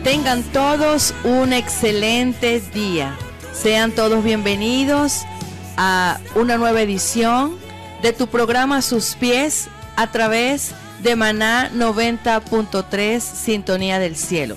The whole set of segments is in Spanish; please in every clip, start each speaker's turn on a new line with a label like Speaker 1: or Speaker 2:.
Speaker 1: Tengan todos un excelente día. Sean todos bienvenidos a una nueva edición de tu programa A Sus Pies a través de Maná 90.3 Sintonía del Cielo.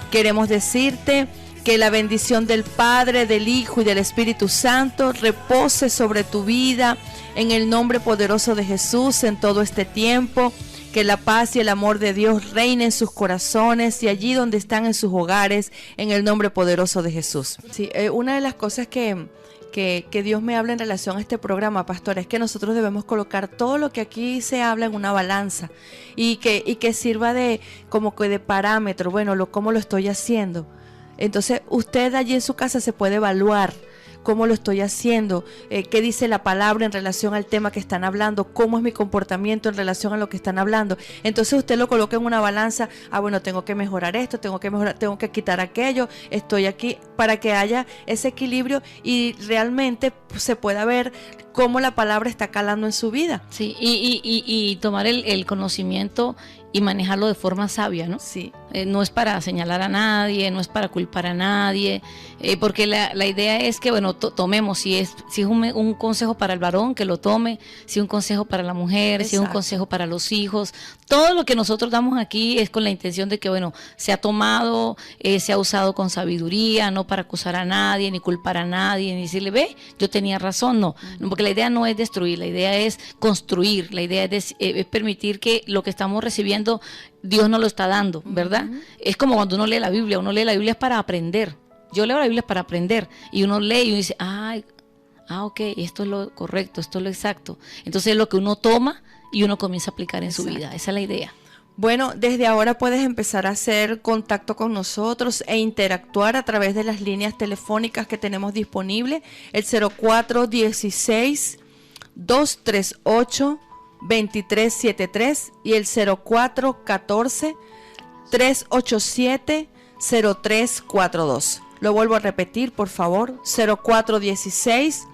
Speaker 1: Queremos decirte que la bendición del Padre, del Hijo y del Espíritu Santo repose sobre tu vida en el nombre poderoso de Jesús en todo este tiempo. Que la paz y el amor de Dios reine en sus corazones y allí donde están en sus hogares en el nombre poderoso de Jesús. Sí, una de las cosas que Dios me habla en relación a este programa, pastor, es que nosotros debemos colocar todo lo que aquí se habla en una balanza y que sirva como que de parámetro. Bueno, cómo lo estoy haciendo. Entonces usted allí en su casa se puede evaluar cómo lo estoy haciendo, qué dice la palabra en relación al tema que están hablando, cómo es mi comportamiento en relación a lo que están hablando. Entonces usted lo coloca en una balanza, bueno, tengo que mejorar esto, tengo que quitar aquello, estoy aquí, para que haya ese equilibrio y realmente se pueda ver cómo la palabra está calando en su vida.
Speaker 2: Sí, y tomar el conocimiento y manejarlo de forma sabia, ¿no?
Speaker 1: Sí.
Speaker 2: No es para señalar a nadie, no es para culpar a nadie, porque la idea es que, bueno, tomemos, si es un consejo para el varón, que lo tome, si es un consejo para la mujer,
Speaker 1: Exacto.
Speaker 2: si es un consejo para los hijos. Todo lo que nosotros damos aquí es con la intención de que, bueno, se ha tomado, se ha usado con sabiduría, no para acusar a nadie, ni culpar a nadie, ni decirle, ve, yo tenía razón, no, porque la idea no es destruir, la idea es construir, la idea es permitir que lo que estamos recibiendo Dios nos lo está dando, ¿verdad? Es como cuando uno lee la Biblia es para aprender. Yo leo la Biblia para aprender y uno lee y uno dice, ok, esto es lo correcto, esto es lo exacto. Entonces es lo que uno toma y uno comienza a aplicar en su vida. Esa es la idea.
Speaker 1: Bueno, desde ahora puedes empezar a hacer contacto con nosotros e interactuar a través de las líneas telefónicas que tenemos disponibles, el 0416 238 2373 y el 0414 387 0342. Lo vuelvo a repetir, por favor, 0416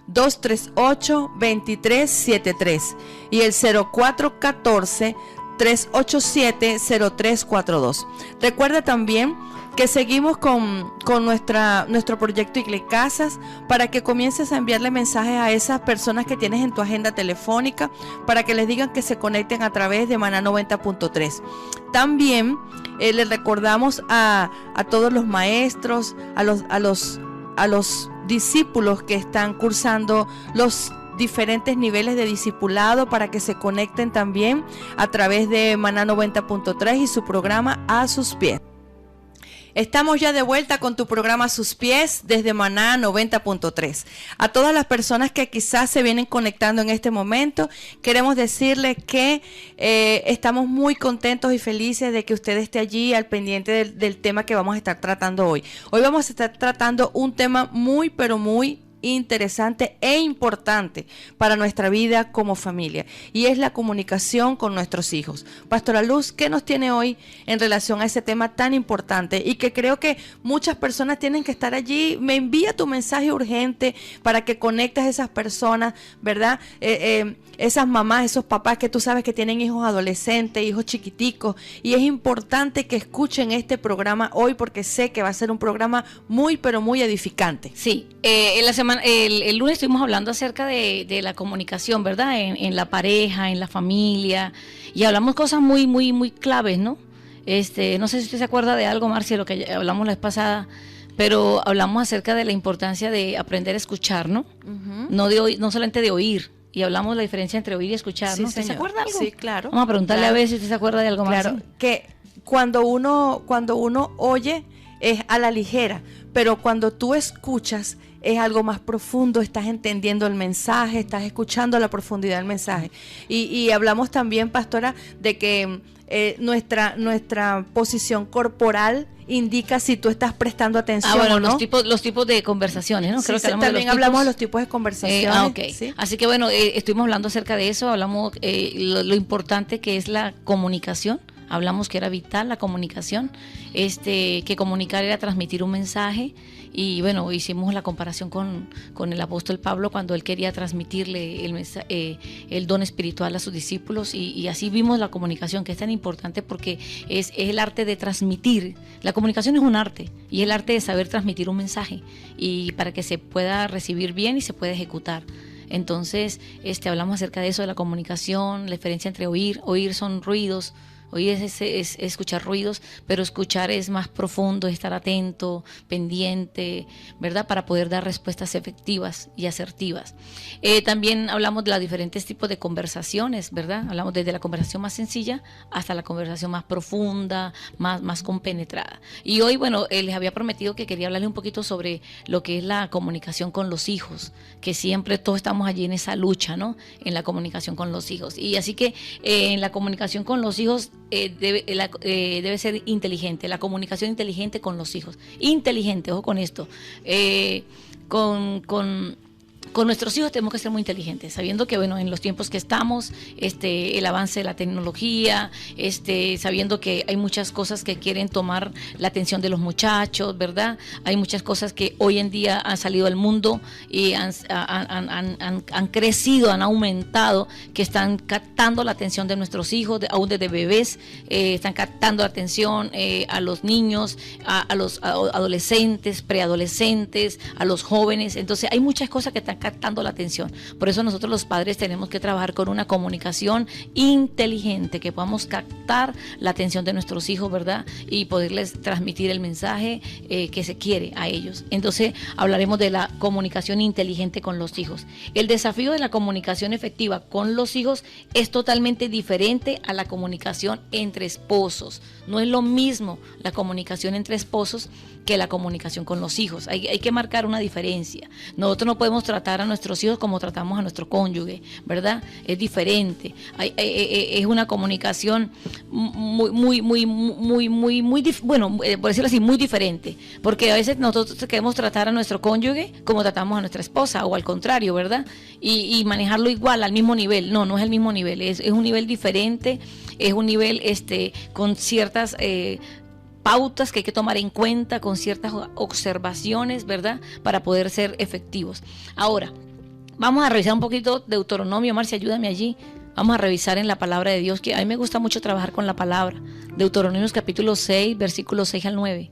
Speaker 1: 238 2373 y el 0414 387 0342. Recuerda también que seguimos con nuestro proyecto Iglecasas para que comiences a enviarle mensajes a esas personas que tienes en tu agenda telefónica para que les digan que se conecten a través de Maná 90.3. También les recordamos a todos los maestros, a los discípulos que están cursando los diferentes niveles de discipulado para que se conecten también a través de Maná 90.3 y su programa A Sus Pies. Estamos ya de vuelta con tu programa A Sus Pies desde Maná 90.3. A todas las personas que quizás se vienen conectando en este momento, queremos decirles que estamos muy contentos y felices de que usted esté allí al pendiente del tema que vamos a estar tratando hoy. Hoy vamos a estar tratando un tema muy, pero muy interesante e importante para nuestra vida como familia, y es la comunicación con nuestros hijos. Pastora Luz, ¿qué nos tiene hoy en relación a ese tema tan importante y que creo que muchas personas tienen que estar allí? Me envía tu mensaje urgente para que conectes a esas personas, ¿verdad? Esas mamás, esos papás que tú sabes que tienen hijos adolescentes, hijos chiquiticos, y es importante que escuchen este programa hoy porque sé que va a ser un programa muy, pero muy edificante.
Speaker 2: Sí, en la semana, el lunes estuvimos hablando acerca de la comunicación, ¿verdad? En la pareja, en la familia, y hablamos cosas muy, muy, muy claves, ¿no? No sé si usted se acuerda de algo, Marcia, lo que hablamos la vez pasada, pero hablamos acerca de la importancia de aprender a escuchar, ¿no? No solamente de oír. Y hablamos de la diferencia entre oír y escuchar, ¿no? ¿Usted se acuerda de algo?
Speaker 1: Sí, claro.
Speaker 2: Vamos a preguntarle a ver si usted se acuerda de algo más.
Speaker 1: Claro, que cuando uno oye es a la ligera, pero cuando tú escuchas es algo más profundo, estás entendiendo el mensaje, estás escuchando la profundidad del mensaje. Y hablamos también, pastora, de que nuestra posición corporal indica si tú estás prestando atención o no.
Speaker 2: Los tipos de conversaciones, ¿no?
Speaker 1: Creo que también hablamos de los tipos de conversaciones.
Speaker 2: Okay.
Speaker 1: ¿Sí?
Speaker 2: Así que bueno, estuvimos hablando acerca de eso, hablamos lo importante que es la comunicación hablamos que era vital la comunicación, que comunicar era transmitir un mensaje. Y bueno, hicimos la comparación con el apóstol Pablo cuando él quería transmitirle el don espiritual a sus discípulos, y así vimos la comunicación, que es tan importante porque es el arte de transmitir. La comunicación es un arte, y es el arte de saber transmitir un mensaje y para que se pueda recibir bien y se pueda ejecutar. Entonces, hablamos acerca de eso, de la comunicación, la diferencia entre oír son ruidos. Oír es escuchar ruidos, pero escuchar es más profundo, estar atento, pendiente, ¿verdad? Para poder dar respuestas efectivas y asertivas. También hablamos de los diferentes tipos de conversaciones, ¿verdad? Hablamos desde la conversación más sencilla hasta la conversación más profunda, más compenetrada. Y hoy, bueno, les había prometido que quería hablarles un poquito sobre lo que es la comunicación con los hijos, que siempre todos estamos allí en esa lucha, ¿no? En la comunicación con los hijos. Y así que en la comunicación con los hijos debe ser inteligente, la comunicación inteligente con los hijos. Inteligente, ojo con esto. Con nuestros hijos tenemos que ser muy inteligentes, sabiendo que, bueno, en los tiempos que estamos, el avance de la tecnología, sabiendo que hay muchas cosas que quieren tomar la atención de los muchachos, ¿verdad? Hay muchas cosas que hoy en día han salido al mundo y han crecido, han aumentado, que están captando la atención de nuestros hijos, aún desde bebés, están captando la atención a los niños, a los adolescentes, preadolescentes, a los jóvenes. Entonces hay muchas cosas que están captando la atención. Por eso nosotros los padres tenemos que trabajar con una comunicación inteligente, que podamos captar la atención de nuestros hijos, ¿verdad? Y poderles transmitir el mensaje que se quiere a ellos. Entonces hablaremos de la comunicación inteligente con los hijos. El desafío de la comunicación efectiva con los hijos es totalmente diferente a la comunicación entre esposos. No es lo mismo la comunicación entre esposos que la comunicación con los hijos. Hay que marcar una diferencia. Nosotros no podemos tratar a nuestros hijos como tratamos a nuestro cónyuge, ¿verdad? Es diferente. Es una comunicación muy, bueno, por decirlo así, muy diferente. Porque a veces nosotros queremos tratar a nuestro cónyuge como tratamos a nuestra esposa, o al contrario, ¿verdad? Y manejarlo igual, al mismo nivel. No es el mismo nivel, es un nivel diferente, es un nivel con ciertas pautas que hay que tomar en cuenta, con ciertas observaciones, ¿verdad? Para poder ser efectivos. Ahora, vamos a revisar un poquito Deuteronomio. Marcia, ayúdame allí. Vamos a revisar en la palabra de Dios, que a mí me gusta mucho trabajar con la palabra. Deuteronomio capítulo 6, versículos 6 al 9.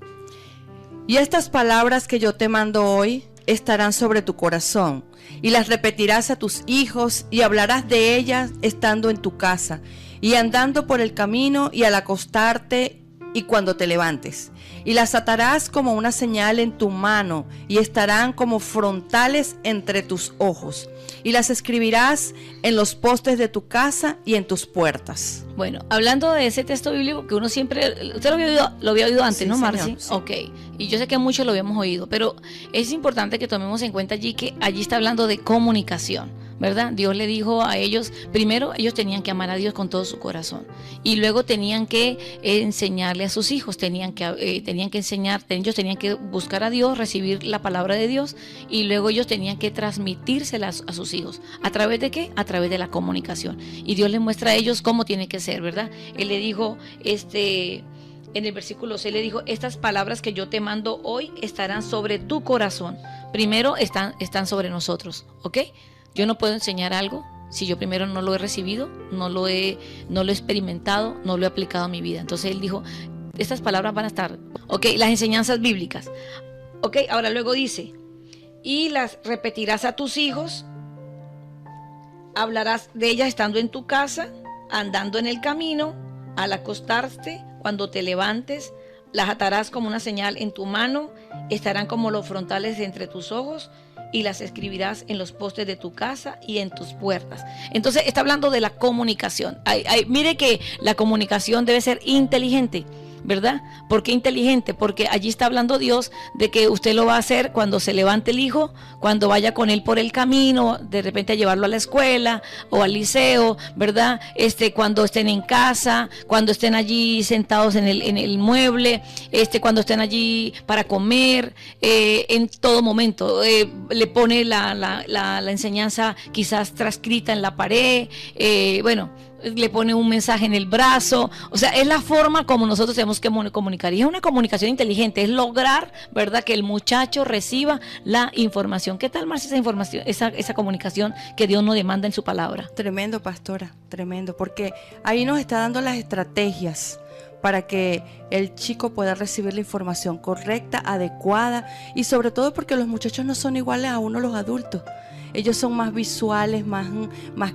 Speaker 1: Y estas palabras que yo te mando hoy estarán sobre tu corazón, y las repetirás a tus hijos, y hablarás de ellas estando en tu casa, y andando por el camino, y al acostarte, y cuando te levantes, y las atarás como una señal en tu mano, y estarán como frontales entre tus ojos, y las escribirás en los postes de tu casa y en tus puertas.
Speaker 2: Bueno, hablando de ese texto bíblico que uno siempre, usted lo había oído antes, sí, ¿no, Marci? Sí. Ok, y yo sé que muchos lo habíamos oído, pero es importante que tomemos en cuenta allí que allí está hablando de comunicación, ¿verdad? Dios le dijo a ellos, primero ellos tenían que amar a Dios con todo su corazón, y luego tenían que enseñarle a sus hijos, tenían que enseñar, ellos tenían que buscar a Dios, recibir la palabra de Dios, y luego ellos tenían que transmitírsela a sus hijos. ¿A través de qué? A través de la comunicación. Y Dios les muestra a ellos cómo tiene que ser, ¿verdad? Él le dijo, en el versículo 6 le dijo, estas palabras que yo te mando hoy estarán sobre tu corazón. Primero están sobre nosotros, ¿ok? Yo no puedo enseñar algo si yo primero no lo he recibido, no lo he experimentado, no lo he aplicado a mi vida. Entonces él dijo, estas palabras van a estar, ok, las enseñanzas bíblicas. Ok, ahora luego dice, y las repetirás a tus hijos, hablarás de ellas estando en tu casa, andando en el camino, al acostarte, cuando te levantes, las atarás como una señal en tu mano, estarán como los frontales entre tus ojos, y las escribirás en los postes de tu casa y en tus puertas. Entonces está hablando de la comunicación. Mire que la comunicación debe ser inteligente, ¿verdad? ¿Por qué inteligente? Porque allí está hablando Dios de que usted lo va a hacer cuando se levante el hijo, cuando vaya con él por el camino, de repente a llevarlo a la escuela o al liceo, ¿verdad? Cuando estén en casa, cuando estén allí sentados en el mueble, cuando estén allí para comer, en todo momento. Le pone la enseñanza quizás transcrita en la pared, bueno, le pone un mensaje en el brazo, o sea, es la forma como nosotros tenemos que comunicar, y es una comunicación inteligente, es lograr, ¿verdad?, que el muchacho reciba la información. ¿Qué tal, Marcia, esa información, esa comunicación que Dios nos demanda en su palabra?
Speaker 1: Tremendo, pastora, tremendo, porque ahí nos está dando las estrategias para que el chico pueda recibir la información correcta, adecuada, y sobre todo porque los muchachos no son iguales a uno los adultos. Ellos son más visuales, más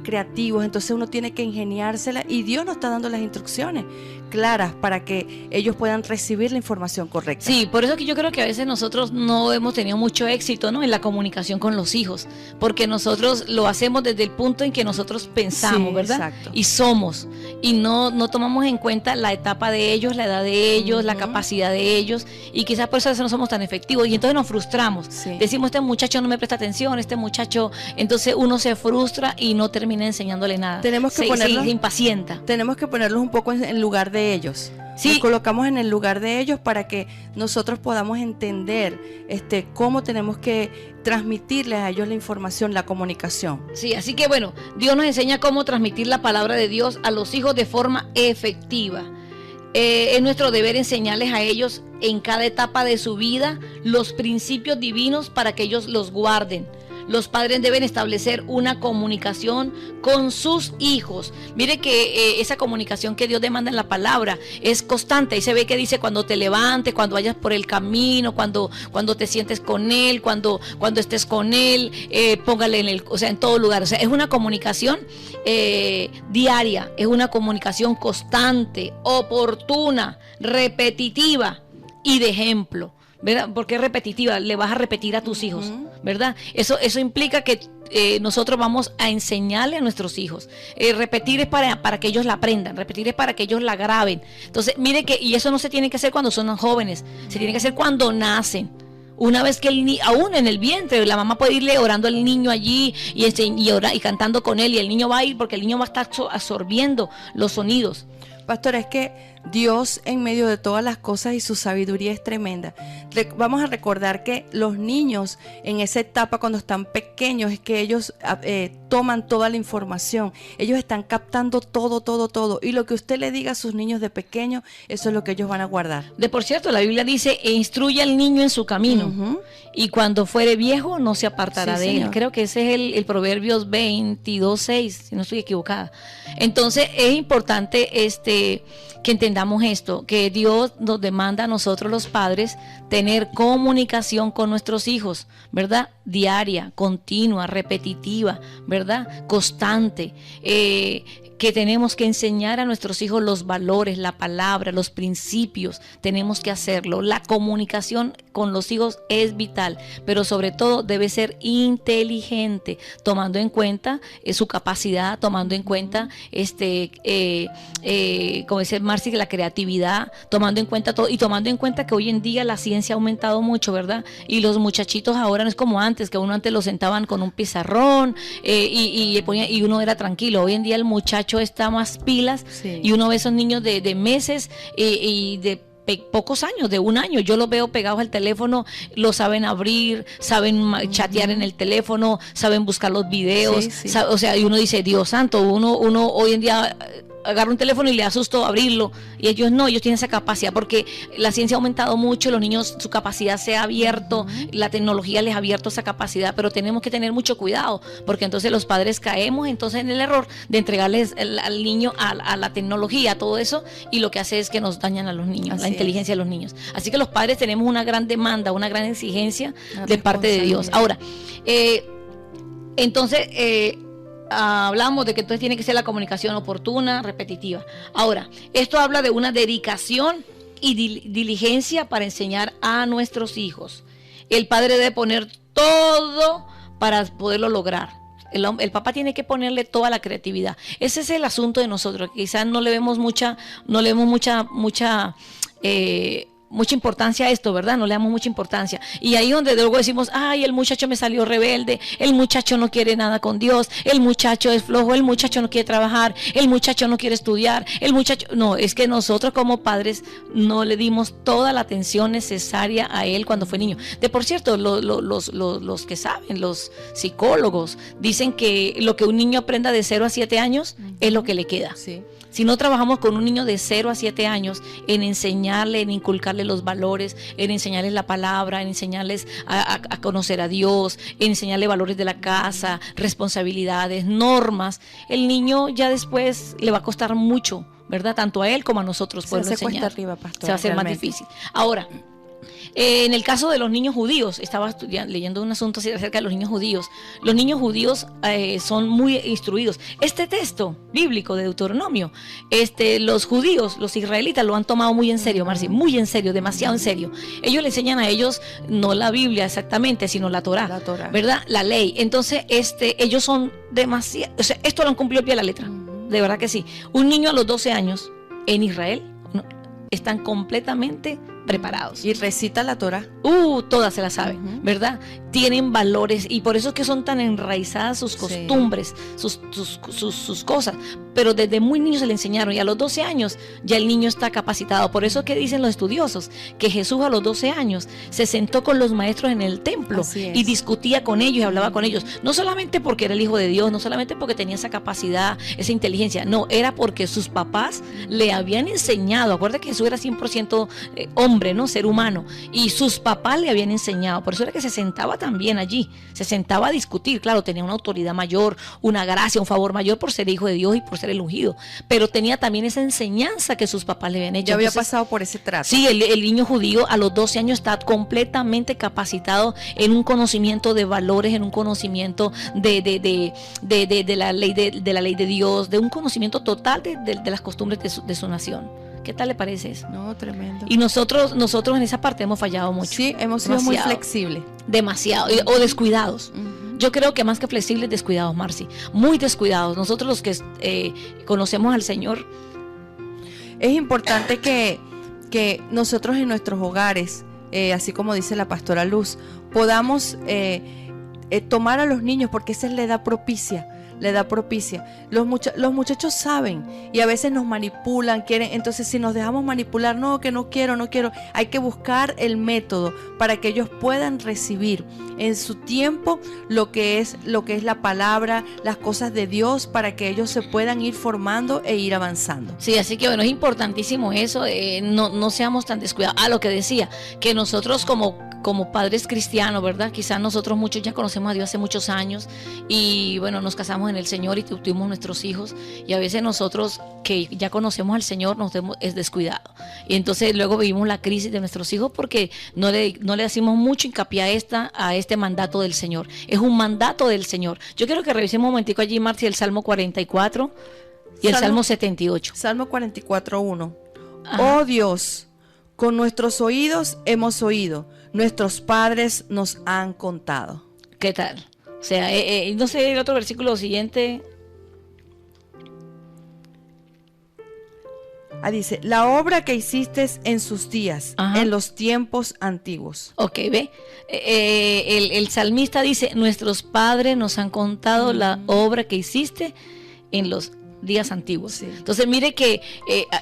Speaker 1: creativos, entonces uno tiene que ingeniársela, y Dios nos está dando las instrucciones claras para que ellos puedan recibir la información correcta.
Speaker 2: Sí, por eso que yo creo que a veces nosotros no hemos tenido mucho éxito, ¿no?, en la comunicación con los hijos, porque nosotros lo hacemos desde el punto en que nosotros pensamos, sí, ¿verdad? Exacto. Y somos, y no tomamos en cuenta la etapa de ellos, la edad de ellos, la capacidad de ellos, y quizás por eso a veces no somos tan efectivos, y entonces nos frustramos. Sí. Decimos, este muchacho no me presta atención, este muchacho, entonces uno se frustra y no termina enseñándole nada.
Speaker 1: Tenemos que ponerlos,
Speaker 2: se impacienta.
Speaker 1: Tenemos que ponerlos un poco en lugar de ellos. Sí. Nos colocamos en el lugar de ellos para que nosotros podamos entender cómo tenemos que transmitirles a ellos la información, la comunicación.
Speaker 2: Sí, así que bueno, Dios nos enseña cómo transmitir la palabra de Dios a los hijos de forma efectiva. Es nuestro deber enseñarles a ellos en cada etapa de su vida los principios divinos para que ellos los guarden. Los padres deben establecer una comunicación con sus hijos. Mire que esa comunicación que Dios demanda en la palabra es constante. Y se ve que dice cuando te levantes, cuando vayas por el camino, cuando te sientes con Él, cuando estés con Él, póngale en todo lugar. O sea, es una comunicación diaria, es una comunicación constante, oportuna, repetitiva y de ejemplo. ¿Verdad? Porque es repetitiva, le vas a repetir a tus hijos, ¿verdad? Eso implica que nosotros vamos a enseñarle a nuestros hijos. Repetir es para que ellos la aprendan, repetir es para que ellos la graben. Entonces, mire y eso no se tiene que hacer cuando son jóvenes, se tiene que hacer cuando nacen. Una vez que aún en el vientre, la mamá puede irle orando al niño allí y cantando con él, y el niño va a ir porque el niño va a estar absorbiendo los sonidos.
Speaker 1: Pastora, es que Dios en medio de todas las cosas y su sabiduría es tremenda. Vamos a recordar que los niños en esa etapa cuando están pequeños es que ellos toman toda la información. Ellos están captando todo. Y lo que usted le diga a sus niños de pequeños, eso es lo que ellos van a guardar.
Speaker 2: De por cierto, la Biblia dice, instruye al niño en su camino, y cuando fuere viejo no se apartará de él. Creo que ese es el Proverbios 22:6, si no estoy equivocada. Entonces es importante que entendamos esto, que Dios nos demanda a nosotros los padres tener comunicación con nuestros hijos, ¿verdad? Diaria, continua, repetitiva, ¿verdad? Constante, que tenemos que enseñar a nuestros hijos los valores, la palabra, los principios, tenemos que hacerlo. La comunicación con los hijos es vital, pero sobre todo debe ser inteligente, tomando en cuenta su capacidad, tomando en cuenta, como dice Marci, la creatividad, tomando en cuenta todo, y tomando en cuenta que hoy en día la ciencia ha aumentado mucho, ¿verdad? Y los muchachitos ahora no es como antes, que uno antes los sentaban con un pizarrón y uno era tranquilo. Hoy en día el muchacho está más pilas, sí. Y uno ve esos niños de meses y de pocos años, de un año, yo los veo pegados al teléfono, lo saben abrir, saben chatear en el teléfono, saben buscar los videos, o sea, y uno dice, Dios santo, uno hoy en día agarra un teléfono y le asusto abrirlo, y ellos no, ellos tienen esa capacidad, porque la ciencia ha aumentado mucho, los niños, su capacidad se ha abierto, la tecnología les ha abierto esa capacidad, pero tenemos que tener mucho cuidado, porque entonces los padres caemos entonces en el error de entregarles al niño a la tecnología, a todo eso, y lo que hace es que nos dañan a los niños, así la inteligencia de los niños. Así que los padres tenemos una gran demanda, una gran exigencia de parte de Dios. Ahora, hablamos de que entonces tiene que ser la comunicación oportuna, repetitiva. Ahora, esto habla de una dedicación y diligencia para enseñar a nuestros hijos. El padre debe poner todo para poderlo lograr. El papá tiene que ponerle toda la creatividad. Ese es el asunto de nosotros. Quizás no le vemos mucha mucha importancia a esto, ¿verdad? No le damos mucha importancia. Y ahí donde luego decimos, ay, el muchacho me salió rebelde, el muchacho no quiere nada con Dios, el muchacho es flojo, el muchacho no quiere trabajar, el muchacho no quiere estudiar, el muchacho... No, es que nosotros como padres no le dimos toda la atención necesaria a él cuando fue niño. De por cierto, los que saben, los psicólogos, dicen que lo que un niño aprenda de 0 a 7 años es lo que le queda.
Speaker 1: Sí.
Speaker 2: Si no trabajamos con un niño de 0 a 7 años en enseñarle, en inculcarle los valores, en enseñarles la palabra, en enseñarles a conocer a Dios, en enseñarle valores de la casa, responsabilidades, normas, el niño ya después le va a costar mucho, ¿verdad? Tanto a él como a nosotros poderlo enseñar.
Speaker 1: Cuesta arriba, pastor,
Speaker 2: se va a hacer
Speaker 1: realmente
Speaker 2: más difícil. Ahora, en el caso de los niños judíos, estaba leyendo un asunto acerca de los niños judíos. Los niños judíos son muy instruidos. Este texto bíblico de Deuteronomio, los judíos, los israelitas lo han tomado muy en serio, Marci, muy en serio, demasiado en serio. Ellos le enseñan a ellos no la Biblia exactamente, sino la Torá, ¿verdad? La ley. Entonces, ellos son demasiado, o sea, esto lo han cumplido al pie de la letra, de verdad que sí. Un niño a los 12 años en Israel están completamente preparados.
Speaker 1: Y recita la Torá.
Speaker 2: Todas se la saben, ¿verdad? Tienen valores y por eso es que son tan enraizadas sus costumbres, sus cosas. Pero desde muy niños se le enseñaron y a los 12 años ya el niño está capacitado. Por eso es que dicen los estudiosos que Jesús a los 12 años se sentó con los maestros en el templo y discutía con ellos y hablaba con ellos. No solamente porque era el Hijo de Dios, no solamente porque tenía esa capacidad, esa inteligencia. No, era porque sus papás le habían enseñado. Acuérdate que Jesús era 100% hombre, ¿no? Ser humano. Y sus papás le habían enseñado. Por eso era que se sentaba también allí. Se sentaba a discutir. Claro, tenía una autoridad mayor, una gracia, un favor mayor por ser hijo de Dios y por ser el ungido. Pero tenía también esa enseñanza que sus papás le habían hecho.
Speaker 1: Ya había pasado por ese trato.
Speaker 2: Sí, el niño judío a los 12 años está completamente capacitado en un conocimiento de valores, en un conocimiento de la ley de Dios, de un conocimiento total de las costumbres de su nación. ¿Qué tal le parece eso?
Speaker 1: No, tremendo.
Speaker 2: Y nosotros en esa parte hemos fallado mucho.
Speaker 1: Sí, hemos sido muy flexibles.
Speaker 2: Demasiado, o descuidados. Yo creo que más que flexibles, descuidados, Marci. Muy descuidados. Nosotros los que conocemos al Señor.
Speaker 1: Es importante que nosotros en nuestros hogares, así como dice la pastora Luz, podamos tomar a los niños, porque esa es la edad propicia. Los muchachos saben y a veces nos manipulan, quieren. Entonces, si nos dejamos manipular, no, que no quiero, hay que buscar el método para que ellos puedan recibir en su tiempo lo que es la palabra, las cosas de Dios, para que ellos se puedan ir formando e ir avanzando.
Speaker 2: Sí, así que bueno, es importantísimo eso, no seamos tan descuidados. Lo que decía, que nosotros como padres cristianos, ¿verdad? Quizás nosotros muchos ya conocemos a Dios hace muchos años y bueno, nos casamos en el Señor y tuvimos nuestros hijos, y a veces nosotros que ya conocemos al Señor nos es descuidado, y entonces luego vivimos la crisis de nuestros hijos porque no le hacemos mucho hincapié a este mandato del Señor. Es un mandato del Señor. Yo quiero que revisemos un momentico allí, Marci, el Salmo 44 y el Salmo 78.
Speaker 1: Salmo 44:1. Oh Dios, con nuestros oídos hemos oído, nuestros padres nos han contado.
Speaker 2: ¿Qué tal? O sea, no sé, el otro versículo siguiente.
Speaker 1: Dice, la obra que hiciste en sus días, en los tiempos antiguos.
Speaker 2: Ok, ve. El salmista dice, nuestros padres nos han contado la obra que hiciste en los días antiguos. Sí. Entonces, mire que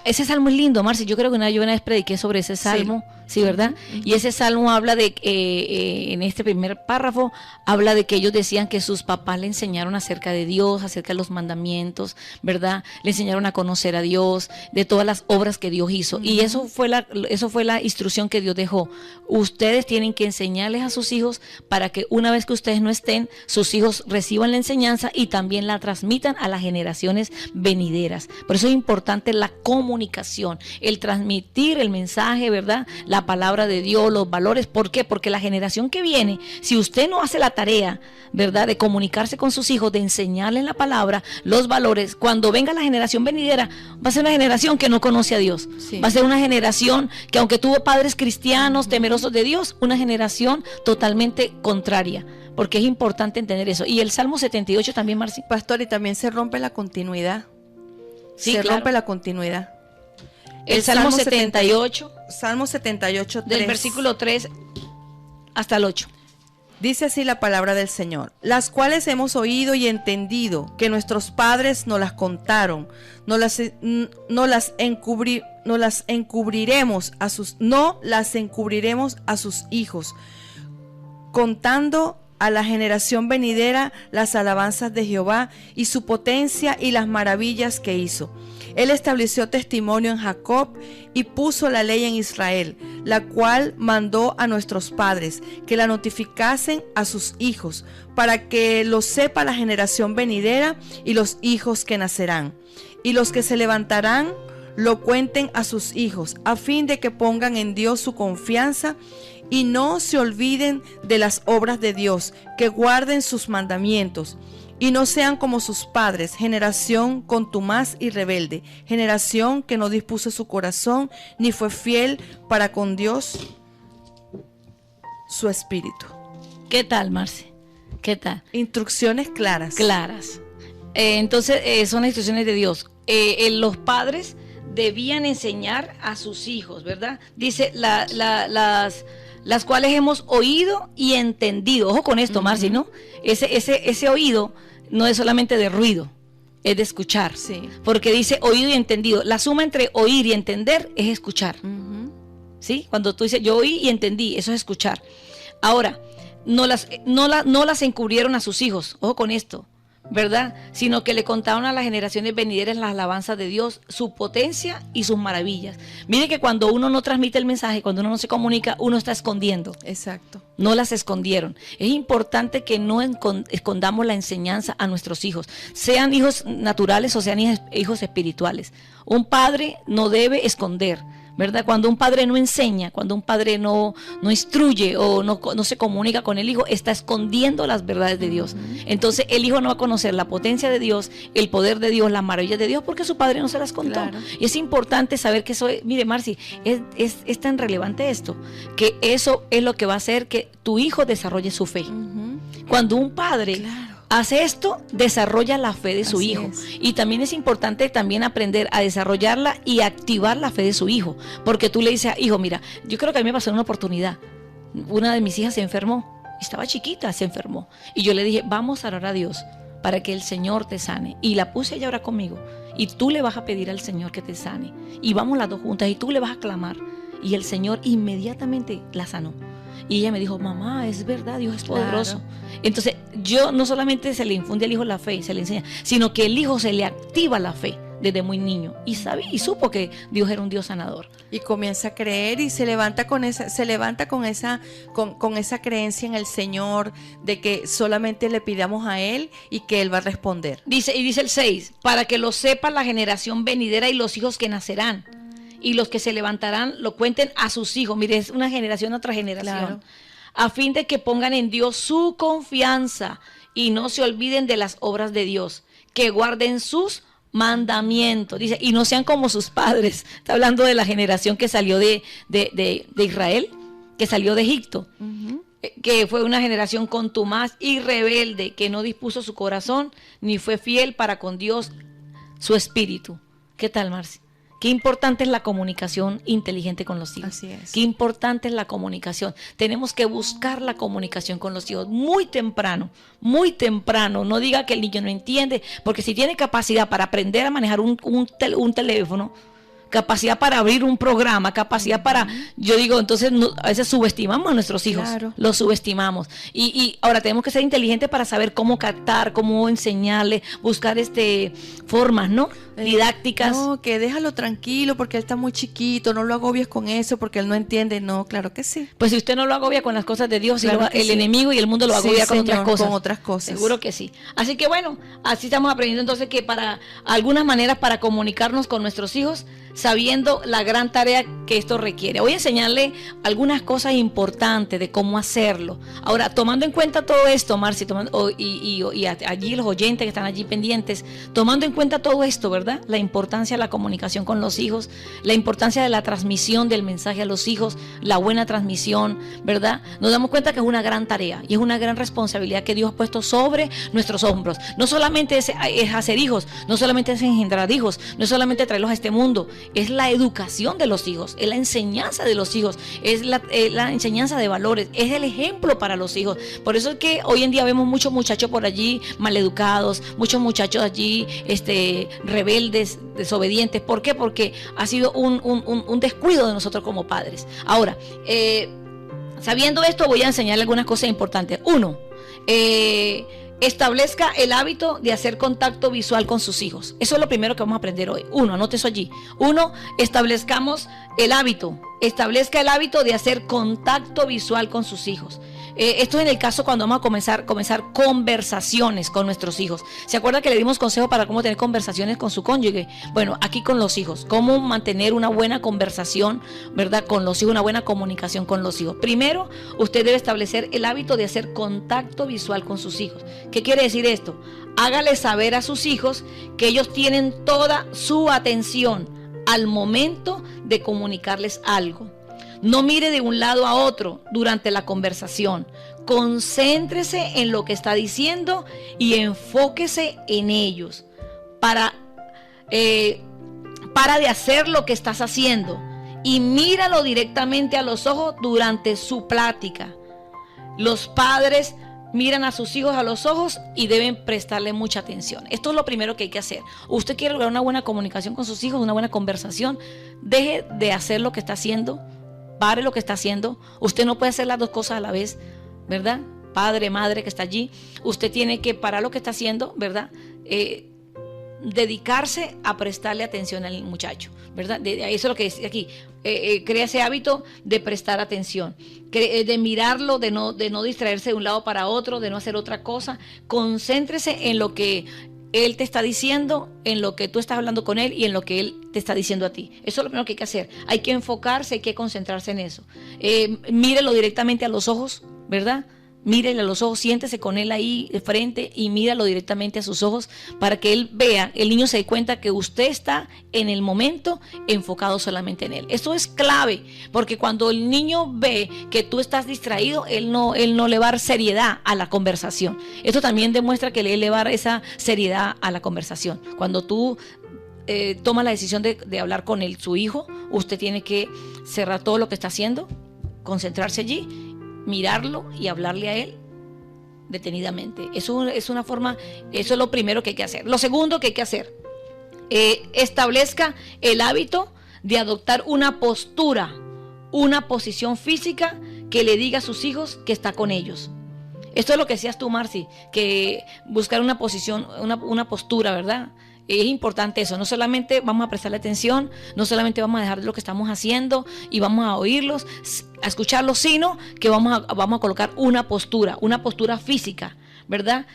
Speaker 2: ese salmo es lindo, Marci. Yo creo que yo una vez prediqué sobre ese salmo. Sí, ¿verdad? Y ese salmo habla de, en este primer párrafo, habla de que ellos decían que sus papás le enseñaron acerca de Dios, acerca de los mandamientos, ¿verdad? Le enseñaron a conocer a Dios, de todas las obras que Dios hizo. Y eso fue la instrucción que Dios dejó. Ustedes tienen que enseñarles a sus hijos para que una vez que ustedes no estén, sus hijos reciban la enseñanza y también la transmitan a las generaciones venideras. Por eso es importante la comunicación, el transmitir el mensaje, ¿verdad? La palabra de Dios, los valores. ¿Por qué? Porque la generación que viene, si usted no hace la tarea, ¿verdad?, de comunicarse con sus hijos, de enseñarles la palabra, los valores, cuando venga la generación venidera, va a ser una generación que no conoce a Dios. Sí. Va a ser una generación que, aunque tuvo padres cristianos, temerosos de Dios, una generación totalmente contraria. Porque es importante entender eso. Y el Salmo 78 también, Marci.
Speaker 1: Pastor, y también se rompe la continuidad.
Speaker 2: Sí,
Speaker 1: se
Speaker 2: claro.
Speaker 1: rompe la continuidad.
Speaker 2: El Salmo 78.
Speaker 1: Salmo 78, 3.
Speaker 2: Del versículo 3 hasta el 8.
Speaker 1: Dice así la palabra del Señor: las cuales hemos oído y entendido, que nuestros padres nos las contaron, no las encubriremos a sus hijos, contando a la generación venidera las alabanzas de Jehová y su potencia y las maravillas que hizo. Él estableció testimonio en Jacob y puso la ley en Israel, la cual mandó a nuestros padres que la notificasen a sus hijos, para que lo sepa la generación venidera y los hijos que nacerán. Y los que se levantarán lo cuenten a sus hijos, a fin de que pongan en Dios su confianza y no se olviden de las obras de Dios, que guarden sus mandamientos y no sean como sus padres, generación contumaz y rebelde, generación que no dispuso su corazón ni fue fiel para con Dios su espíritu.
Speaker 2: ¿Qué tal, Marce? ¿Qué tal?
Speaker 1: Instrucciones claras.
Speaker 2: Claras. Entonces, son las instrucciones de Dios. Los padres debían enseñar a sus hijos, ¿verdad? Dice las cuales hemos oído y entendido. Ojo con esto, Marci, ¿no? Ese oído no es solamente de ruido, es de escuchar.
Speaker 1: Sí.
Speaker 2: Porque dice oído y entendido. La suma entre oír y entender es escuchar. ¿Sí? Cuando tú dices yo oí y entendí, eso es escuchar. Ahora, no las encubrieron a sus hijos. Ojo con esto, ¿verdad? Sino que le contaron a las generaciones venideras las alabanzas de Dios, su potencia y sus maravillas. Mire que cuando uno no transmite el mensaje, cuando uno no se comunica, uno está escondiendo.
Speaker 1: Exacto.
Speaker 2: No las escondieron. Es importante que no escondamos la enseñanza a nuestros hijos, sean hijos naturales o sean hijos espirituales. Un padre no debe esconder, ¿verdad? Cuando un padre no enseña, cuando un padre no instruye o no se comunica con el hijo, está escondiendo las verdades de Dios. Entonces el hijo no va a conocer la potencia de Dios, el poder de Dios, las maravillas de Dios, porque su padre no se las contó. Claro. Y es importante saber que eso, mire, Marci, es tan relevante esto, que eso es lo que va a hacer que tu hijo desarrolle su fe. Cuando un padre hace esto, desarrolla la fe de su hijo. Y también es importante aprender a desarrollarla y activar la fe de su hijo. Porque tú le dices, hijo, mira, yo creo que a mí me pasó una oportunidad. Una de mis hijas se enfermó, estaba chiquita, se enfermó. Y yo le dije, vamos a orar a Dios para que el Señor te sane. Y la puse ella a orar conmigo. Y tú le vas a pedir al Señor que te sane. Y vamos las dos juntas y tú le vas a clamar. Y el Señor inmediatamente la sanó. Y ella me dijo, mamá, es verdad, Dios es poderoso. Entonces, yo no solamente se le infunde al hijo la fe, se le enseña, sino que el hijo se le activa la fe desde muy niño. Y supo que Dios era un Dios sanador.
Speaker 1: Y comienza a creer y se levanta con esa creencia en el Señor, de que solamente le pidamos a Él y que Él va a responder.
Speaker 2: Dice el 6, para que lo sepa la generación venidera y los hijos que nacerán. Y los que se levantarán lo cuenten a sus hijos. Mire, es una generación a otra generación. Claro. A fin de que pongan en Dios su confianza y no se olviden de las obras de Dios, que guarden sus mandamientos. Dice, y no sean como sus padres. Está hablando de la generación que salió de Israel, que salió de Egipto. Que fue una generación contumaz y rebelde, que no dispuso su corazón ni fue fiel para con Dios su espíritu. ¿Qué tal, Marci? Qué importante es la comunicación inteligente con los hijos.
Speaker 1: Así es.
Speaker 2: Qué importante es la comunicación. Tenemos que buscar la comunicación con los hijos muy temprano, muy temprano. No diga que el niño no entiende, porque si tiene capacidad para aprender a manejar un teléfono, capacidad para abrir un programa, capacidad para, yo digo, entonces a veces subestimamos a nuestros hijos, los subestimamos. Y ahora tenemos que ser inteligentes para saber cómo captar, cómo enseñarle, buscar formas, ¿no? Didácticas.
Speaker 1: No, que déjalo tranquilo porque él está muy chiquito, no lo agobies con eso porque él no entiende. No, claro que sí.
Speaker 2: Pues si usted no lo agobia con las cosas de Dios, claro el enemigo y el mundo lo agobia con otras cosas.
Speaker 1: Con otras cosas.
Speaker 2: Seguro que sí. Así que bueno, así estamos aprendiendo entonces que para algunas maneras para comunicarnos con nuestros hijos, sabiendo la gran tarea que esto requiere. Voy a enseñarle algunas cosas importantes de cómo hacerlo. Ahora, tomando en cuenta todo esto, Marci, y allí los oyentes que están allí pendientes, tomando en cuenta todo esto, ¿verdad? ¿verdad? La importancia de la comunicación con los hijos, la importancia de la transmisión del mensaje a los hijos, la buena transmisión, ¿verdad? Nos damos cuenta que es una gran tarea y es una gran responsabilidad que Dios ha puesto sobre nuestros hombros. No solamente es hacer hijos, no solamente es engendrar hijos, no es solamente traerlos a este mundo, es la educación de los hijos, es la enseñanza de los hijos, es la enseñanza de valores, es el ejemplo para los hijos. Por eso es que hoy en día vemos muchos muchachos por allí maleducados, muchos muchachos allí rebeldes, desobedientes. ¿Por qué? Porque ha sido un descuido de nosotros como padres. Ahora, sabiendo esto, voy a enseñarle algunas cosas importantes. Uno, establezca el hábito de hacer contacto visual con sus hijos. Eso es lo primero que vamos a aprender hoy. Uno, anote eso allí. Uno, establezca el hábito de hacer contacto visual con sus hijos. Esto es en el caso cuando vamos a comenzar conversaciones con nuestros hijos. ¿Se acuerda que le dimos consejo para cómo tener conversaciones con su cónyuge? Bueno, aquí con los hijos, cómo mantener una buena conversación, ¿verdad? Con los hijos, una buena comunicación con los hijos. Primero, usted debe establecer el hábito de hacer contacto visual con sus hijos. ¿Qué quiere decir esto? Hágale saber a sus hijos que ellos tienen toda su atención al momento de comunicarles algo. No mire de un lado a otro durante la conversación. Concéntrese en lo que está diciendo y enfóquese en ellos. Para de hacer lo que estás haciendo y míralo directamente a los ojos durante su plática. Los padres miran a sus hijos a los ojos y deben prestarle mucha atención. Esto es lo primero que hay que hacer. Usted quiere lograr una buena comunicación con sus hijos, una buena conversación. Deje de hacer lo que está haciendo. Pare lo que está haciendo. Usted no puede hacer las dos cosas a la vez, ¿verdad? Padre, madre que está allí. Usted tiene que parar lo que está haciendo, ¿verdad? Dedicarse a prestarle atención al muchacho, ¿verdad? Eso es lo que dice aquí. Crea ese hábito de prestar atención, de mirarlo, de no distraerse de un lado para otro, de no hacer otra cosa. Concéntrese en lo que él te está diciendo, en lo que tú estás hablando con él y en lo que él te está diciendo a ti. Eso es lo primero que hay que hacer. Hay que enfocarse, hay que concentrarse en eso. Mírelo directamente a los ojos, ¿verdad? Mírele a los ojos, siéntese con él ahí de frente y míralo directamente a sus ojos para que él vea, el niño se dé cuenta que usted está en el momento enfocado solamente en él. Eso es clave, porque cuando el niño ve que tú estás distraído, él no le va a dar seriedad a la conversación. Esto también demuestra que él le va a dar esa seriedad a la conversación. Cuando tú toma la decisión de hablar con su hijo, usted tiene que cerrar todo lo que está haciendo, concentrarse allí, mirarlo y hablarle a él detenidamente. Eso es una forma, eso es lo primero que hay que hacer. Lo segundo que hay que hacer, establezca el hábito de adoptar una postura, una posición física que le diga a sus hijos que está con ellos. Esto es lo que decías tú, Marci, que buscar una posición, una postura, ¿verdad? Es importante eso, no solamente vamos a prestarle atención, no solamente vamos a dejar lo que estamos haciendo y vamos a oírlos, a escucharlos, sino que vamos a colocar una postura física, ¿verdad?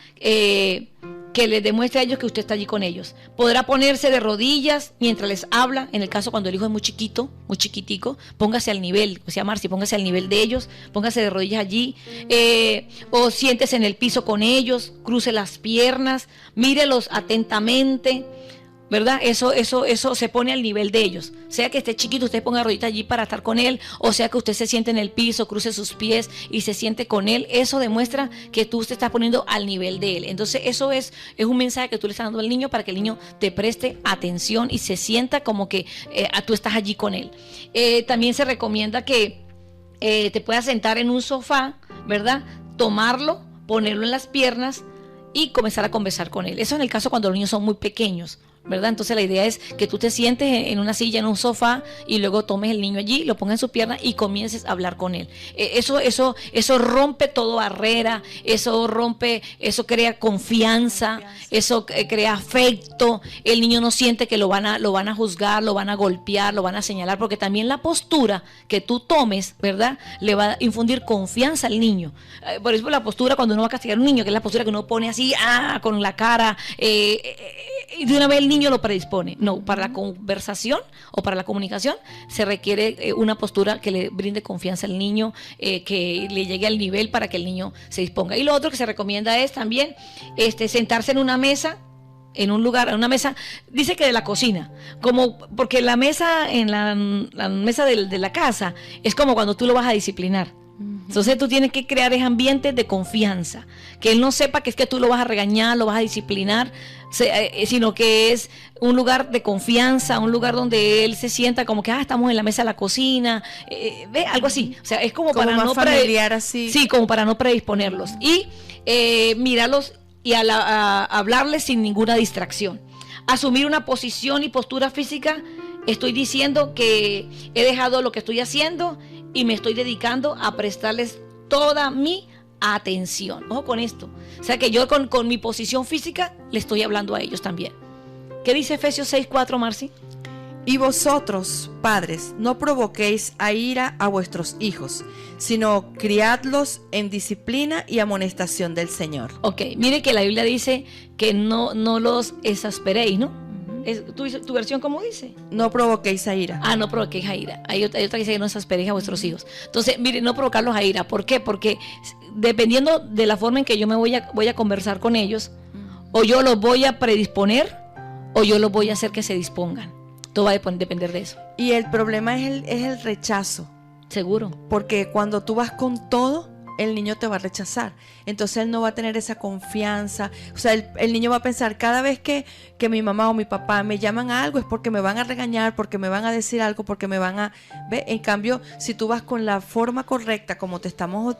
Speaker 2: Que les demuestre a ellos que usted está allí con ellos. Podrá ponerse de rodillas mientras les habla, en el caso cuando el hijo es muy chiquito, muy chiquitico, póngase al nivel, o sea, Marci, póngase al nivel de ellos, póngase de rodillas allí, o siéntese en el piso con ellos, cruce las piernas, mírelos atentamente, ¿verdad? Eso se pone al nivel de ellos. Sea que esté chiquito, usted ponga rodita allí para estar con él, o sea que usted se siente en el piso, cruce sus pies y se siente con él. Eso demuestra que tú te estás poniendo al nivel de él. Entonces eso es un mensaje que tú le estás dando al niño para que el niño te preste atención y se sienta como que tú estás allí con él. También se recomienda que te puedas sentar en un sofá, ¿verdad? Tomarlo, ponerlo en las piernas y comenzar a conversar con él. Eso en el caso cuando los niños son muy pequeños, ¿verdad? Entonces la idea es que tú te sientes en una silla, en un sofá y luego tomes el niño allí, lo pongas en su pierna y comiences a hablar con él. Eso rompe toda barrera, eso crea confianza, eso crea afecto. El niño no siente que lo van a juzgar, lo van a golpear, lo van a señalar, porque también la postura que tú tomes, ¿verdad? Le va a infundir confianza al niño. Por eso la postura cuando uno va a castigar a un niño, que es la postura que uno pone así, con la cara, y de una vez el niño lo predispone. No, para la conversación o para la comunicación se requiere una postura que le brinde confianza al niño, que le llegue al nivel para que el niño se disponga. Y lo otro que se recomienda es también sentarse en una mesa en un lugar, en una mesa, dice que de la cocina, como porque la mesa en la mesa de la casa es como cuando tú lo vas a disciplinar. Entonces tú tienes que crear ese ambiente de confianza, que él no sepa que es que tú lo vas a regañar, lo vas a disciplinar, sino que es un lugar de confianza, un lugar donde él se sienta como que estamos en la mesa de la cocina, ve, algo así. O sea, es como para
Speaker 1: más
Speaker 2: no
Speaker 1: familiar así.
Speaker 2: Sí, como para no predisponerlos. Y mirarlos y a hablarles sin ninguna distracción. Asumir una posición y postura física. Estoy diciendo que he dejado lo que estoy haciendo y me estoy dedicando a prestarles toda mi atención. Ojo con esto. O sea que yo con mi posición física le estoy hablando a ellos también. ¿Qué dice Efesios 6:4, Marci?
Speaker 1: Y vosotros, padres, no provoquéis a ira a vuestros hijos, sino criadlos en disciplina y amonestación del Señor.
Speaker 2: Ok, mire que la Biblia dice que no los exasperéis, ¿no? ¿Tu versión cómo dice?
Speaker 1: No provoquéis a ira.
Speaker 2: No provoquéis a ira. Hay otra que dice que no exasperéis a vuestros hijos. Entonces, mire, no provocarlos a ira. ¿Por qué? Porque dependiendo de la forma en que yo me voy a conversar con ellos, o yo los voy a predisponer, o yo los voy a hacer que se dispongan. Todo va a depender de eso.
Speaker 1: Y el problema es el rechazo.
Speaker 2: Seguro.
Speaker 1: Porque cuando tú vas con todo, el niño te va a rechazar. Entonces él no va a tener esa confianza. O sea, el niño va a pensar, cada vez que mi mamá o mi papá me llaman a algo es porque me van a regañar, porque me van a decir algo, porque me van a... ¿Ve? En cambio, si tú vas con la forma correcta, como te estamos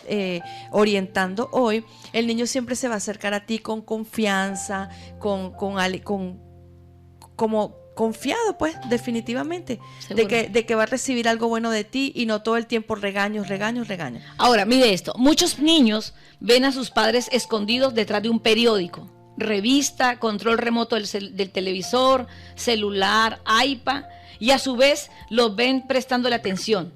Speaker 1: orientando hoy, el niño siempre se va a acercar a ti con confianza, como confiado, pues, definitivamente, de que va a recibir algo bueno de ti y no todo el tiempo regaños.
Speaker 2: Ahora, mire esto, muchos niños ven a sus padres escondidos detrás de un periódico, revista, control remoto del televisor, celular, iPad, y a su vez los ven prestándole atención.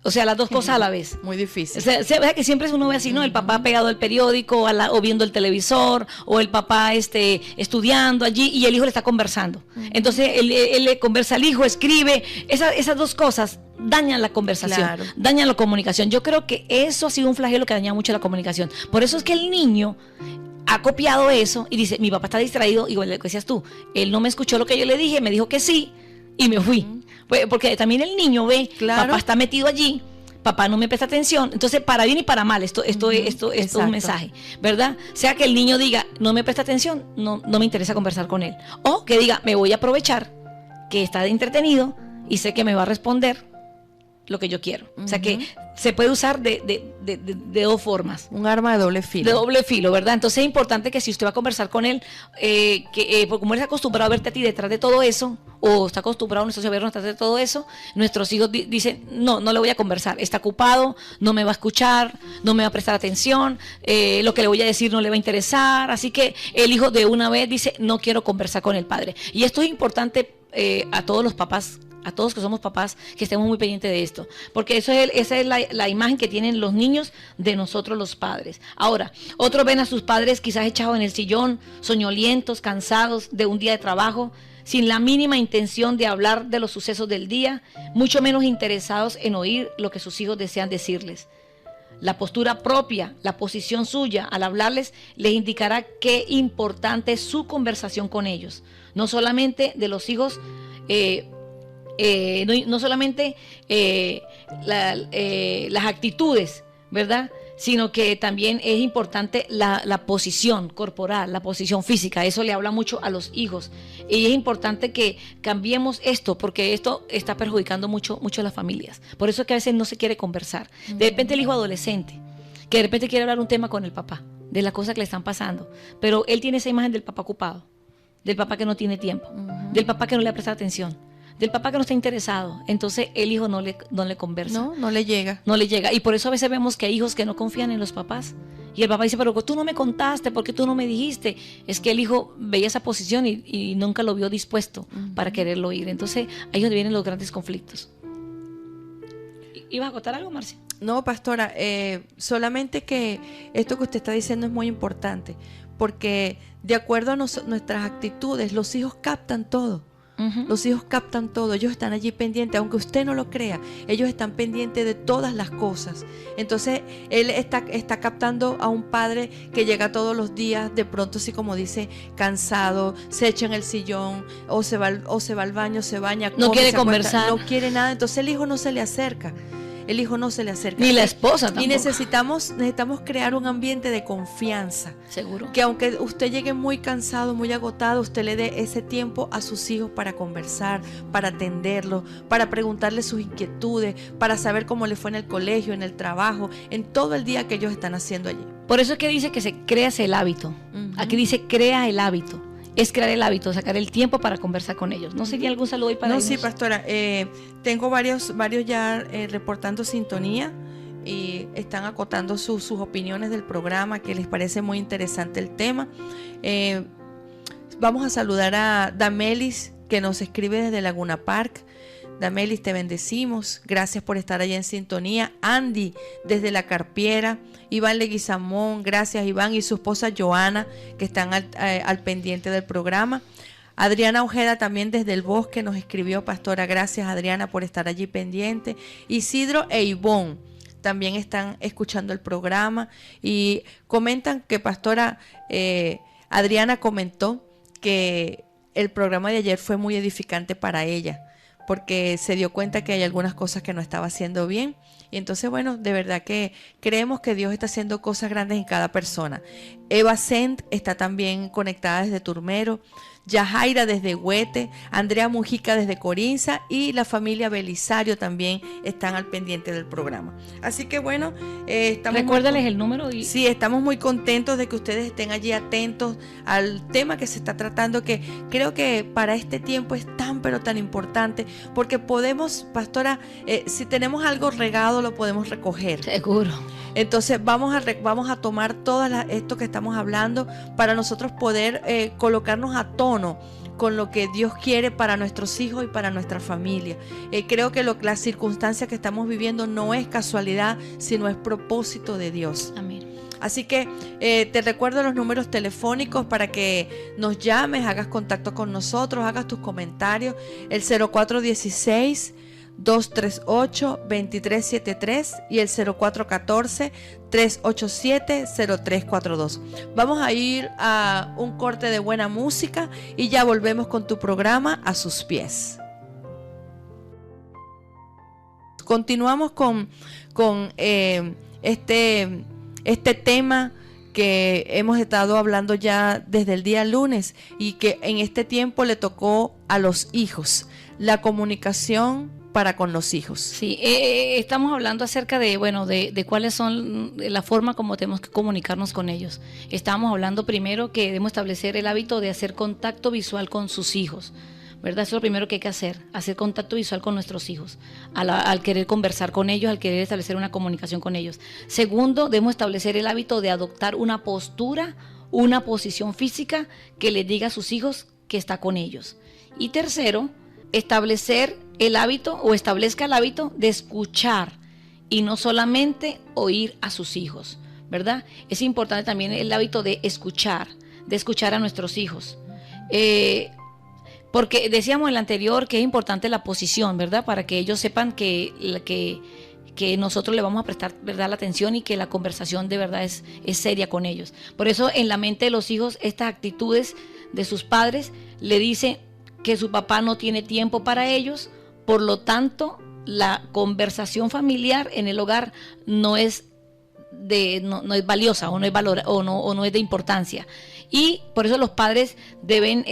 Speaker 2: O sea, las dos cosas a la vez.
Speaker 1: Muy difícil.
Speaker 2: O sea, que siempre uno ve así, ¿no? El papá pegado al periódico o viendo el televisor, o el papá estudiando allí y el hijo le está conversando. Entonces, él le conversa al hijo, escribe. Esas dos cosas dañan la conversación,
Speaker 1: claro,
Speaker 2: dañan la comunicación. Yo creo que eso ha sido un flagelo que daña mucho la comunicación. Por eso es que el niño ha copiado eso y dice, mi papá está distraído, igual lo que decías tú, él no me escuchó lo que yo le dije, me dijo que sí y me fui. Porque también el niño ve, claro, papá está metido allí, papá no me presta atención. Entonces, para bien y para mal, esto es un mensaje, ¿verdad? Sea que el niño diga, no me presta atención, no me interesa conversar con él. O que diga, me voy a aprovechar que está entretenido y sé que me va a responder lo que yo quiero. O sea que se puede usar de dos formas.
Speaker 1: Un arma de doble filo.
Speaker 2: De doble filo, ¿verdad? Entonces es importante que si usted va a conversar con él, porque como él está acostumbrado a verte a ti detrás de todo eso, o está acostumbrado a nuestros gobiernos detrás de todo eso, nuestros hijos dicen, no le voy a conversar, está ocupado, no me va a escuchar, no me va a prestar atención, lo que le voy a decir no le va a interesar, así que el hijo de una vez dice, no quiero conversar con el padre. Y esto es importante a todos los papás, a todos que somos papás, que estemos muy pendientes de esto, porque esa es la imagen que tienen los niños de nosotros los padres. Ahora, otros ven a sus padres quizás echados en el sillón, soñolientos, cansados de un día de trabajo, sin la mínima intención de hablar de los sucesos del día, mucho menos interesados en oír lo que sus hijos desean decirles. La postura propia, la posición suya al hablarles les indicará qué importante es su conversación con ellos, no solamente de los hijos, no solamente las actitudes, ¿verdad? Sino que también es importante la posición corporal, la posición física. Eso le habla mucho a los hijos. Y es importante que cambiemos esto, porque esto está perjudicando mucho a las familias. Por eso es que a veces no se quiere conversar. De repente el hijo adolescente, que de repente quiere hablar un tema con el papá, de las cosas que le están pasando, pero él tiene esa imagen del papá ocupado, del papá que no tiene tiempo, del papá que no le presta atención, del papá que no está interesado. Entonces el hijo no le conversa.
Speaker 1: No le llega.
Speaker 2: No le llega. Y por eso a veces vemos que hay hijos que no confían en los papás. Y el papá dice, pero tú no me contaste, ¿por qué tú no me dijiste? Es que el hijo veía esa posición y nunca lo vio dispuesto para quererlo oír. Entonces ahí es donde vienen los grandes conflictos. ¿Ibas a contar algo, Marcia?
Speaker 1: No, pastora, solamente que esto que usted está diciendo es muy importante, porque de acuerdo a nuestras actitudes, los hijos captan todo. Los hijos captan todo, ellos están allí pendientes, aunque usted no lo crea, ellos están pendientes de todas las cosas. Entonces, él está captando a un padre que llega todos los días, de pronto, así como dice, cansado, se echa en el sillón, o se va al baño, se baña,
Speaker 2: no
Speaker 1: come,
Speaker 2: quiere
Speaker 1: se acuesta,
Speaker 2: conversar,
Speaker 1: no quiere nada. Entonces el hijo no se le acerca. El hijo no se le acerca.
Speaker 2: Ni la esposa tampoco.
Speaker 1: Y necesitamos crear un ambiente de confianza.
Speaker 2: Seguro.
Speaker 1: Que aunque usted llegue muy cansado, muy agotado, usted le dé ese tiempo a sus hijos para conversar, para atenderlos, para preguntarles sus inquietudes, para saber cómo le fue en el colegio, en el trabajo, en todo el día que ellos están haciendo allí.
Speaker 2: Por eso es que dice que se crea el hábito. Aquí dice crea el hábito. Es crear el hábito, sacar el tiempo para conversar con ellos. ¿No sería algún saludo ahí para ellos?
Speaker 1: No, sí, pastora. Tengo varios ya reportando sintonía y están acotando sus opiniones del programa, que les parece muy interesante el tema. Vamos a saludar a Damelis, que nos escribe desde Laguna Park. Damelis, te bendecimos. Gracias por estar allá en sintonía. Andy, desde La Carpiera. Iván Leguizamón, gracias Iván, y su esposa Joana, que están al pendiente del programa. Adriana Ojeda también desde El Bosque nos escribió, pastora, gracias Adriana por estar allí pendiente. Isidro e Ivonne también están escuchando el programa y comentan que, pastora, Adriana comentó que el programa de ayer fue muy edificante para ella, porque se dio cuenta que hay algunas cosas que no estaba haciendo bien. Y entonces, bueno, de verdad que creemos que Dios está haciendo cosas grandes en cada persona. Eva Sent está también conectada desde Turmero, Yajaira desde Huete, Andrea Mujica desde Corinza y la familia Belisario también están al pendiente del programa. Así que bueno,
Speaker 2: recuérdales el número.
Speaker 1: Sí, estamos muy contentos de que ustedes estén allí atentos al tema que se está tratando, que creo que para este tiempo es tan pero tan importante, porque podemos, pastora, si tenemos algo regado lo podemos recoger.
Speaker 2: Seguro.
Speaker 1: Entonces vamos a tomar todo esto que estamos hablando para nosotros poder colocarnos a tono con lo que Dios quiere para nuestros hijos y para nuestra familia. Creo que las circunstancias que estamos viviendo no es casualidad, sino es propósito de Dios.
Speaker 2: Amén.
Speaker 1: Así que te recuerdo los números telefónicos para que nos llames, hagas contacto con nosotros, hagas tus comentarios. El 0416-238-2373 y el 0414-387-0342. Vamos a ir a un corte de buena música y ya volvemos con tu programa A Sus Pies. Continuamos con este tema que hemos estado hablando ya desde el día lunes y que en este tiempo le tocó a los hijos, la comunicación para con los hijos.
Speaker 2: Sí, estamos hablando acerca de cuáles son la forma como tenemos que comunicarnos con ellos. Estábamos hablando primero que debemos establecer el hábito de hacer contacto visual con sus hijos, ¿verdad? Eso es lo primero que hay que hacer contacto visual con nuestros hijos, al querer conversar con ellos, al querer establecer una comunicación con ellos. Segundo, debemos establecer el hábito de adoptar una postura, una posición física que les diga a sus hijos que está con ellos. Y tercero, establezca el hábito de escuchar y no solamente oír a sus hijos, ¿verdad? Es importante también el hábito de escuchar a nuestros hijos. Porque decíamos en el anterior que es importante la posición, ¿verdad? Para que ellos sepan que nosotros le vamos a prestar, ¿verdad?, la atención y que la conversación de verdad es seria con ellos. Por eso en la mente de los hijos estas actitudes de sus padres le dicen que su papá no tiene tiempo para ellos, por lo tanto la conversación familiar en el hogar no es valiosa o no es o no es de importancia. Y por eso los padres deben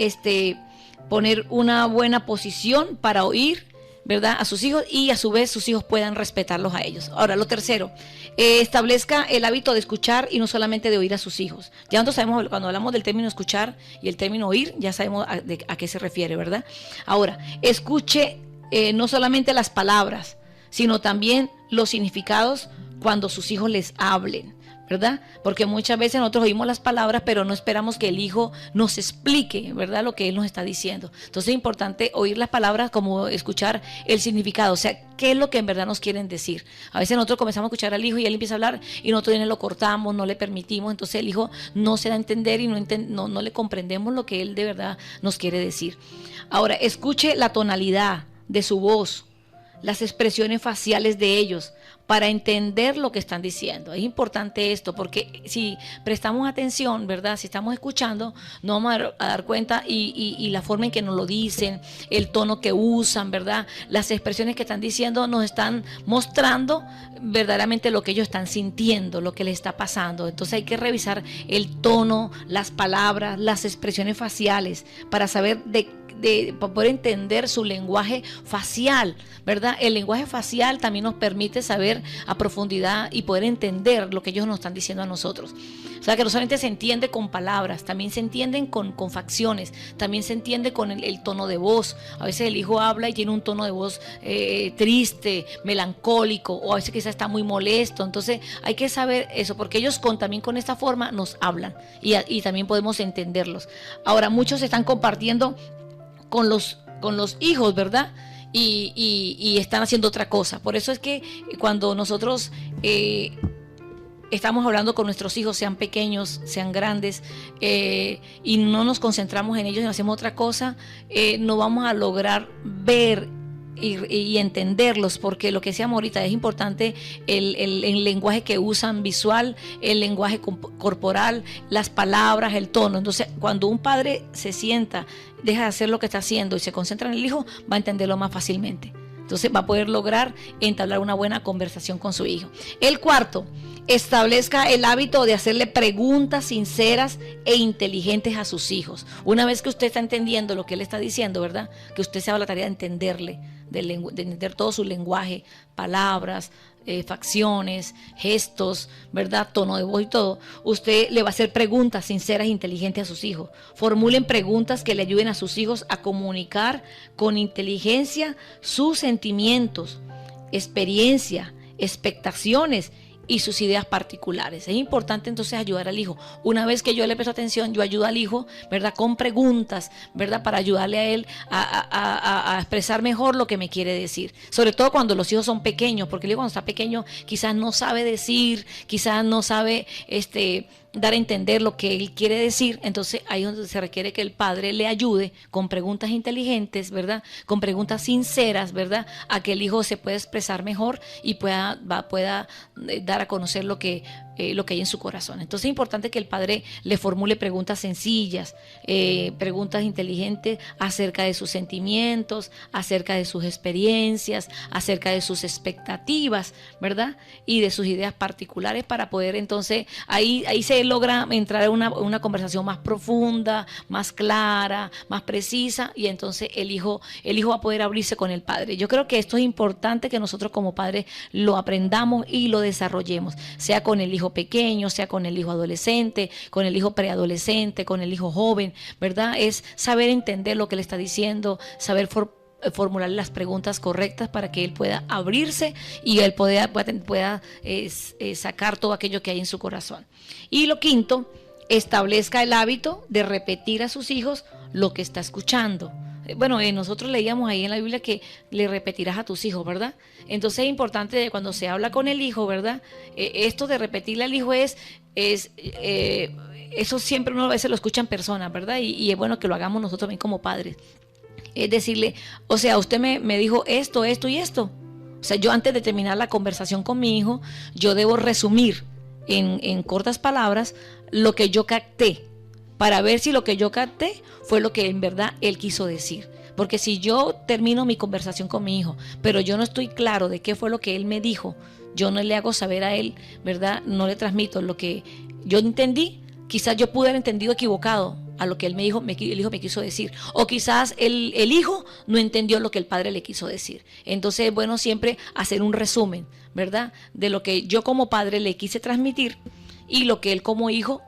Speaker 2: poner una buena posición para oír, ¿verdad?, a sus hijos, y a su vez sus hijos puedan respetarlos a ellos. Ahora, lo tercero, establezca el hábito de escuchar y no solamente de oír a sus hijos. Ya nosotros sabemos, cuando hablamos del término escuchar y el término oír, ya sabemos a qué se refiere, ¿verdad? Ahora, escuche no solamente las palabras, sino también los significados cuando sus hijos les hablen, ¿verdad? Porque muchas veces nosotros oímos las palabras, pero no esperamos que el hijo nos explique, ¿verdad?, lo que él nos está diciendo. Entonces es importante oír las palabras como escuchar el significado, o sea, qué es lo que en verdad nos quieren decir. A veces nosotros comenzamos a escuchar al hijo y él empieza a hablar y nosotros ya lo cortamos, no le permitimos, entonces el hijo no se da a entender y no le comprendemos lo que él de verdad nos quiere decir. Ahora, escuche la tonalidad de su voz, las expresiones faciales de ellos, para entender lo que están diciendo. Es importante esto, porque si prestamos atención, ¿verdad?, si estamos escuchando, nos vamos a dar cuenta y la forma en que nos lo dicen, el tono que usan, ¿verdad?, las expresiones que están diciendo nos están mostrando verdaderamente lo que ellos están sintiendo, lo que les está pasando. Entonces hay que revisar el tono, las palabras, las expresiones faciales, para saber para poder entender su lenguaje facial, ¿verdad? El lenguaje facial también nos permite saber a profundidad y poder entender lo que ellos nos están diciendo a nosotros. O sea, que no solamente se entiende con palabras, también se entienden con facciones, también se entiende con el tono de voz. A veces el hijo habla y tiene un tono de voz triste, melancólico, o a veces quizás está muy molesto. Entonces hay que saber eso, porque ellos también con esta forma nos hablan y también podemos entenderlos. Ahora, muchos están compartiendo con los hijos, ¿verdad? Y están haciendo otra cosa. Por eso es que cuando nosotros estamos hablando con nuestros hijos, sean pequeños, sean grandes, y no nos concentramos en ellos y hacemos otra cosa, no vamos a lograr ver y entenderlos, porque lo que decíamos ahorita es importante el lenguaje que usan visual, el lenguaje corporal, las palabras, el tono. Entonces, cuando un padre se sienta, deja de hacer lo que está haciendo y se concentra en el hijo, va a entenderlo más fácilmente. Entonces va a poder lograr entablar una buena conversación con su hijo. El cuarto, establezca el hábito de hacerle preguntas sinceras e inteligentes a sus hijos. Una vez que usted está entendiendo lo que él está diciendo, ¿verdad?, que usted se haga la tarea de entenderle, de entender todo su lenguaje, palabras, facciones, gestos, ¿verdad?, tono de voz y todo. Usted le va a hacer preguntas sinceras e inteligentes a sus hijos. Formulen preguntas que le ayuden a sus hijos a comunicar con inteligencia sus sentimientos, experiencia, expectaciones y sus ideas particulares. Es importante entonces ayudar al hijo. Una vez que yo le presto atención, yo ayudo al hijo, ¿verdad?, con preguntas, ¿verdad?, para ayudarle a él a expresar mejor lo que me quiere decir. Sobre todo cuando los hijos son pequeños, porque el hijo cuando está pequeño quizás no sabe decir, quizás no sabe dar a entender lo que él quiere decir. Entonces ahí es donde se requiere que el padre le ayude con preguntas inteligentes, ¿verdad?, con preguntas sinceras, ¿verdad?, a que el hijo se pueda expresar mejor y pueda dar a conocer lo que hay en su corazón. Entonces es importante que el padre le formule preguntas sencillas, preguntas inteligentes acerca de sus sentimientos, acerca de sus experiencias, acerca de sus expectativas, ¿verdad?, y de sus ideas particulares, para poder entonces, ahí se logra entrar en una conversación más profunda, más clara, más precisa, y entonces el hijo va a poder abrirse con el padre. Yo creo que esto es importante que nosotros como padres lo aprendamos y lo desarrollemos, sea con el hijo pequeño, sea con el hijo adolescente, con el hijo preadolescente, con el hijo joven, ¿verdad? Es saber entender lo que le está diciendo, saber formular las preguntas correctas para que él pueda abrirse y él pueda sacar todo aquello que hay en su corazón. Y lo quinto, establezca el hábito de repetir a sus hijos lo que está escuchando. Bueno, nosotros leíamos ahí en la Biblia que le repetirás a tus hijos, ¿verdad? Entonces es importante cuando se habla con el hijo, ¿verdad? Esto de repetirle al hijo eso siempre uno a veces lo escucha en persona, ¿verdad? Y es bueno que lo hagamos nosotros también como padres. Es decirle, o sea, usted me dijo esto y esto. O sea, yo antes de terminar la conversación con mi hijo, yo debo resumir en cortas palabras lo que yo capté, para ver si lo que yo capté fue lo que en verdad él quiso decir. Porque si yo termino mi conversación con mi hijo, pero yo no estoy claro de qué fue lo que él me dijo, yo no le hago saber a él, ¿verdad?, no le transmito lo que yo entendí, quizás yo pude haber entendido equivocado a lo que él me dijo, el hijo me quiso decir, o quizás el hijo no entendió lo que el padre le quiso decir. Entonces es bueno siempre hacer un resumen, ¿verdad?, de lo que yo como padre le quise transmitir y lo que él como hijo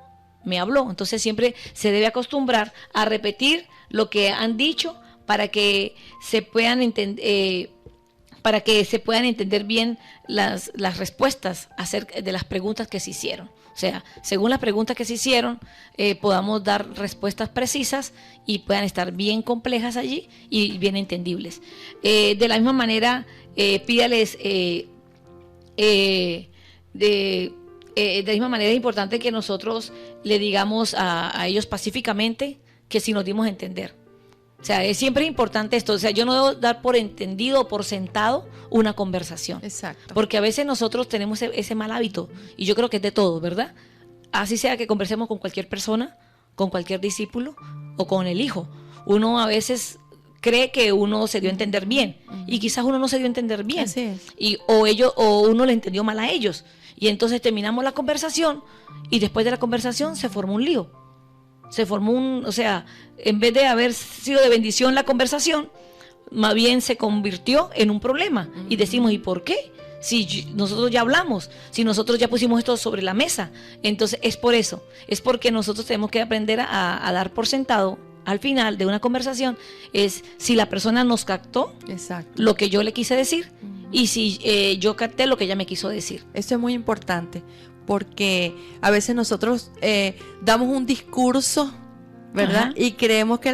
Speaker 2: me habló. Entonces siempre se debe acostumbrar a repetir lo que han dicho para que se puedan para que se puedan entender bien las respuestas acerca de las preguntas que se hicieron. O sea, según las preguntas que se hicieron, podamos dar respuestas precisas y puedan estar bien complejas allí y bien entendibles. De la misma manera, pídales, de la misma manera es importante que nosotros le digamos a ellos pacíficamente que si nos dimos a entender. O sea, siempre es importante esto. O sea, yo no debo dar por entendido o por sentado una conversación.
Speaker 1: Exacto.
Speaker 2: Porque a veces nosotros tenemos ese mal hábito, y yo creo que es de todo, ¿verdad? Así sea que conversemos con cualquier persona, con cualquier discípulo o con el hijo. Uno a veces cree que uno se dio a entender bien, y quizás uno no se dio a entender bien.
Speaker 1: Así es.
Speaker 2: O uno le entendió mal a ellos. Y entonces terminamos la conversación, y después de la conversación se formó un lío. Se formó o sea, en vez de haber sido de bendición la conversación, más bien se convirtió en un problema. Y decimos, ¿y por qué? Si nosotros ya hablamos, si nosotros ya pusimos esto sobre la mesa. Entonces es por eso, es porque nosotros tenemos que aprender a dar por sentado al final de una conversación, es si la persona nos captó.
Speaker 1: Exacto.
Speaker 2: Lo que yo le quise decir, y si yo capté lo que ella me quiso decir.
Speaker 1: Eso es muy importante, porque a veces nosotros damos un discurso, ¿verdad?
Speaker 2: Ajá.
Speaker 1: Y creemos que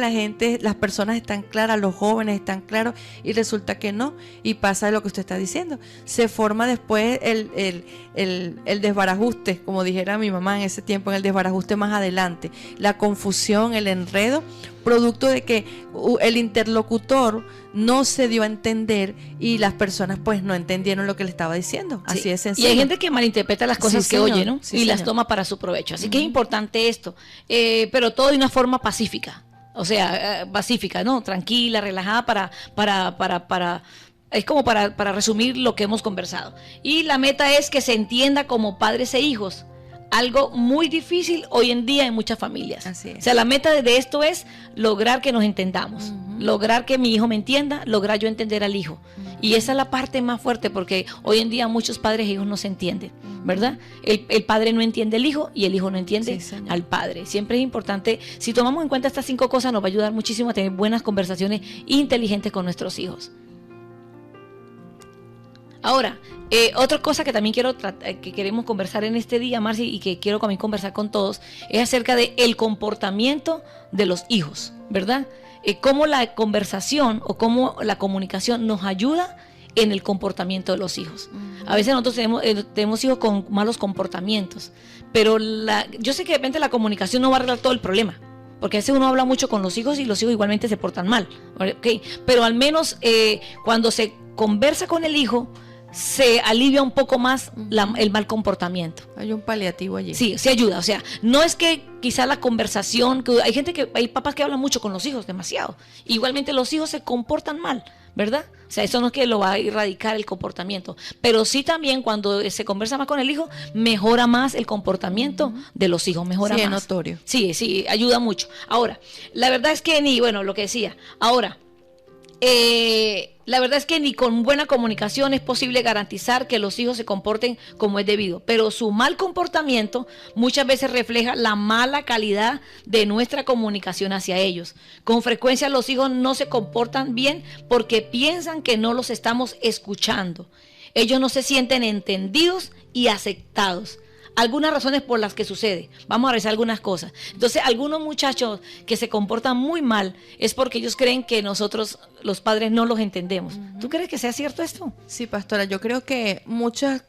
Speaker 1: las personas están claras, los jóvenes están claros, y resulta que no, y pasa lo que usted está diciendo. Se forma después el desbarajuste, como dijera mi mamá en ese tiempo, en el desbarajuste más adelante, la confusión, el enredo, producto de que el interlocutor no se dio a entender y las personas pues no entendieron lo que le estaba diciendo.
Speaker 2: Sí.
Speaker 1: Así de sencillo.
Speaker 2: Y hay gente que malinterpreta las cosas
Speaker 1: Sí,
Speaker 2: que
Speaker 1: señor.
Speaker 2: oye, ¿no?
Speaker 1: Sí,
Speaker 2: y las
Speaker 1: señor.
Speaker 2: toma para su provecho. Así que es importante esto. Pero todo de una forma pacífica. O sea, pacífica, ¿no? Tranquila, relajada es como para resumir lo que hemos conversado. Y la meta es que se entienda como padres e hijos. Algo muy difícil hoy en día en muchas familias.
Speaker 1: Así es.
Speaker 2: O sea, la meta de esto es lograr que nos entendamos, lograr que mi hijo me entienda, lograr yo entender al hijo. Y esa es la parte más fuerte, porque hoy en día muchos padres e hijos no se entienden, ¿verdad? El padre no entiende al hijo y el hijo no entiende al padre. Siempre es importante, si tomamos en cuenta estas 5 cosas, nos va a ayudar muchísimo a tener buenas conversaciones inteligentes con nuestros hijos. Ahora, otra cosa que también que queremos conversar en este día, Marci, y que quiero también conversar con todos, es acerca del comportamiento de los hijos, ¿verdad? Cómo la conversación o cómo la comunicación nos ayuda en el comportamiento de los hijos. A veces nosotros tenemos hijos con malos comportamientos, pero yo sé que de repente la comunicación no va a arreglar todo el problema, porque a veces uno habla mucho con los hijos y los hijos igualmente se portan mal, ¿okay? Pero al menos cuando se conversa con el hijo, se alivia un poco más el mal comportamiento.
Speaker 1: Hay un paliativo allí.
Speaker 2: Sí, se ayuda. O sea, no es que quizá la conversación, hay papás que hablan mucho con los hijos, demasiado. Igualmente los hijos se comportan mal, ¿verdad? O sea, eso no es que lo va a erradicar el comportamiento, pero sí también cuando se conversa más con el hijo, mejora más el comportamiento de los hijos, mejora más.
Speaker 1: Sí, es notorio.
Speaker 2: Sí, ayuda mucho. Ahora, la verdad es que lo que decía, ahora, la verdad es que ni con buena comunicación es posible garantizar que los hijos se comporten como es debido, pero su mal comportamiento muchas veces refleja la mala calidad de nuestra comunicación hacia ellos. Con frecuencia los hijos no se comportan bien porque piensan que no los estamos escuchando. Ellos no se sienten entendidos y aceptados. Algunas razones por las que sucede. Vamos a revisar algunas cosas. Entonces, algunos muchachos que se comportan muy mal es porque ellos creen que nosotros, los padres, no los entendemos. ¿Tú crees que sea cierto esto?
Speaker 1: Sí, pastora, yo creo que muchas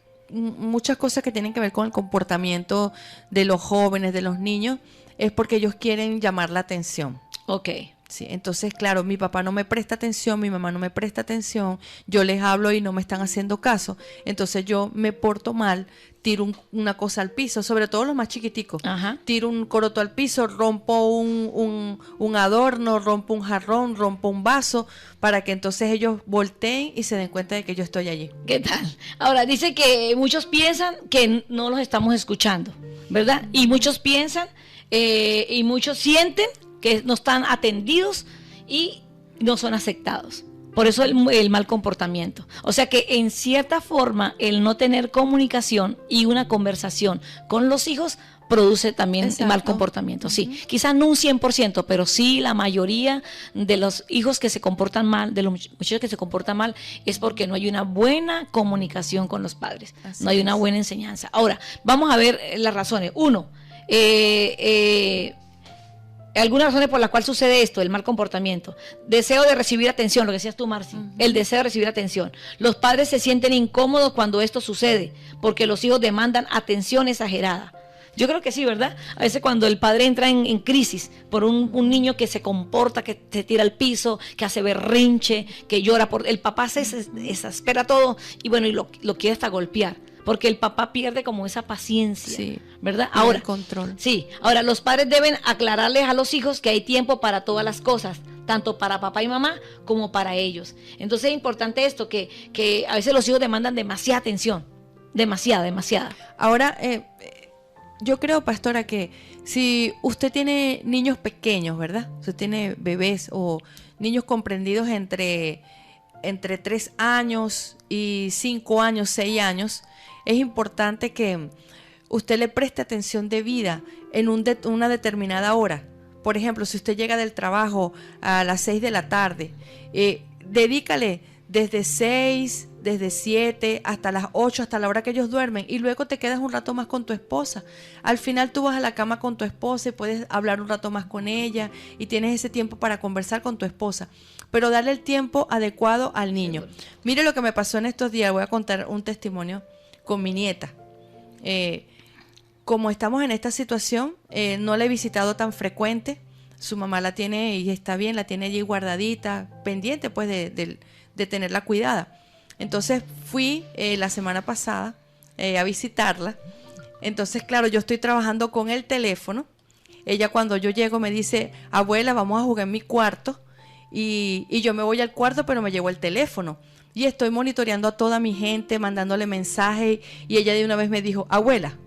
Speaker 1: cosas que tienen que ver con el comportamiento de los jóvenes, de los niños, es porque ellos quieren llamar la atención.
Speaker 2: Ok.
Speaker 1: Sí, entonces, claro, mi papá no me presta atención, mi mamá no me presta atención, yo les hablo y no me están haciendo caso, entonces yo me porto mal, tiro una cosa al piso, sobre todo los más chiquiticos.
Speaker 2: Ajá.
Speaker 1: Tiro un coroto al piso, rompo un adorno, rompo un jarrón, rompo un vaso, para que entonces ellos volteen y se den cuenta de que yo estoy allí.
Speaker 2: ¿Qué tal? Ahora, dice que muchos piensan que no los estamos escuchando, ¿verdad? Y muchos piensan y muchos sienten que no están atendidos y no son aceptados. Por eso el mal comportamiento. O sea que en cierta forma el no tener comunicación y una conversación con los hijos produce también
Speaker 1: Exacto.
Speaker 2: mal comportamiento. Sí, quizás no un 100%, pero sí la mayoría de los hijos que se comportan mal, de los muchachos que se comportan mal, es porque no hay una buena comunicación con los padres,
Speaker 1: Así
Speaker 2: no hay
Speaker 1: es.
Speaker 2: una buena enseñanza. Ahora, vamos a ver las razones. Uno, algunas razones por las cuales sucede esto, el mal comportamiento. Deseo de recibir atención, lo que decías tú, Marci, el deseo de recibir atención. Los padres se sienten incómodos cuando esto sucede, porque los hijos demandan atención exagerada. Yo creo que sí, ¿verdad? A veces cuando el padre entra en crisis por un niño que se comporta, que se tira al piso, que hace berrinche, que llora, el papá se exaspera todo y bueno, y lo quiere hasta golpear. Porque el papá pierde como esa paciencia,
Speaker 1: Sí,
Speaker 2: ¿verdad?
Speaker 1: pierde
Speaker 2: Ahora,
Speaker 1: el control.
Speaker 2: Sí, ahora los padres deben aclararles a los hijos que hay tiempo para todas las cosas, tanto para papá y mamá como para ellos. Entonces es importante esto, que a veces los hijos demandan demasiada atención, demasiada.
Speaker 1: Ahora, yo creo, pastora, que si usted tiene niños pequeños, ¿verdad? Usted tiene bebés o niños comprendidos entre 3 años y 5 años, 6 años, es importante que usted le preste atención debida en una determinada hora. Por ejemplo, si usted llega del trabajo a las 6 de la tarde, dedícale desde 6, desde 7 hasta las 8, hasta la hora que ellos duermen, y luego te quedas un rato más con tu esposa. Al final tú vas a la cama con tu esposa y puedes hablar un rato más con ella y tienes ese tiempo para conversar con tu esposa, pero darle el tiempo adecuado al niño. Mire lo que me pasó en estos días. Voy a contar un testimonio con mi nieta. Como estamos en esta situación, no la he visitado tan frecuente. Su mamá la tiene y está bien, la tiene allí guardadita, pendiente pues de tenerla cuidada. Entonces fui la semana pasada a visitarla. Entonces, claro, yo estoy trabajando con el teléfono. Ella, cuando yo llego, me dice: abuela, vamos a jugar en mi cuarto. Y yo me voy al cuarto, pero me llevo el teléfono. Y estoy monitoreando a toda mi gente, mandándole mensajes. Y ella de una vez me dijo: abuela,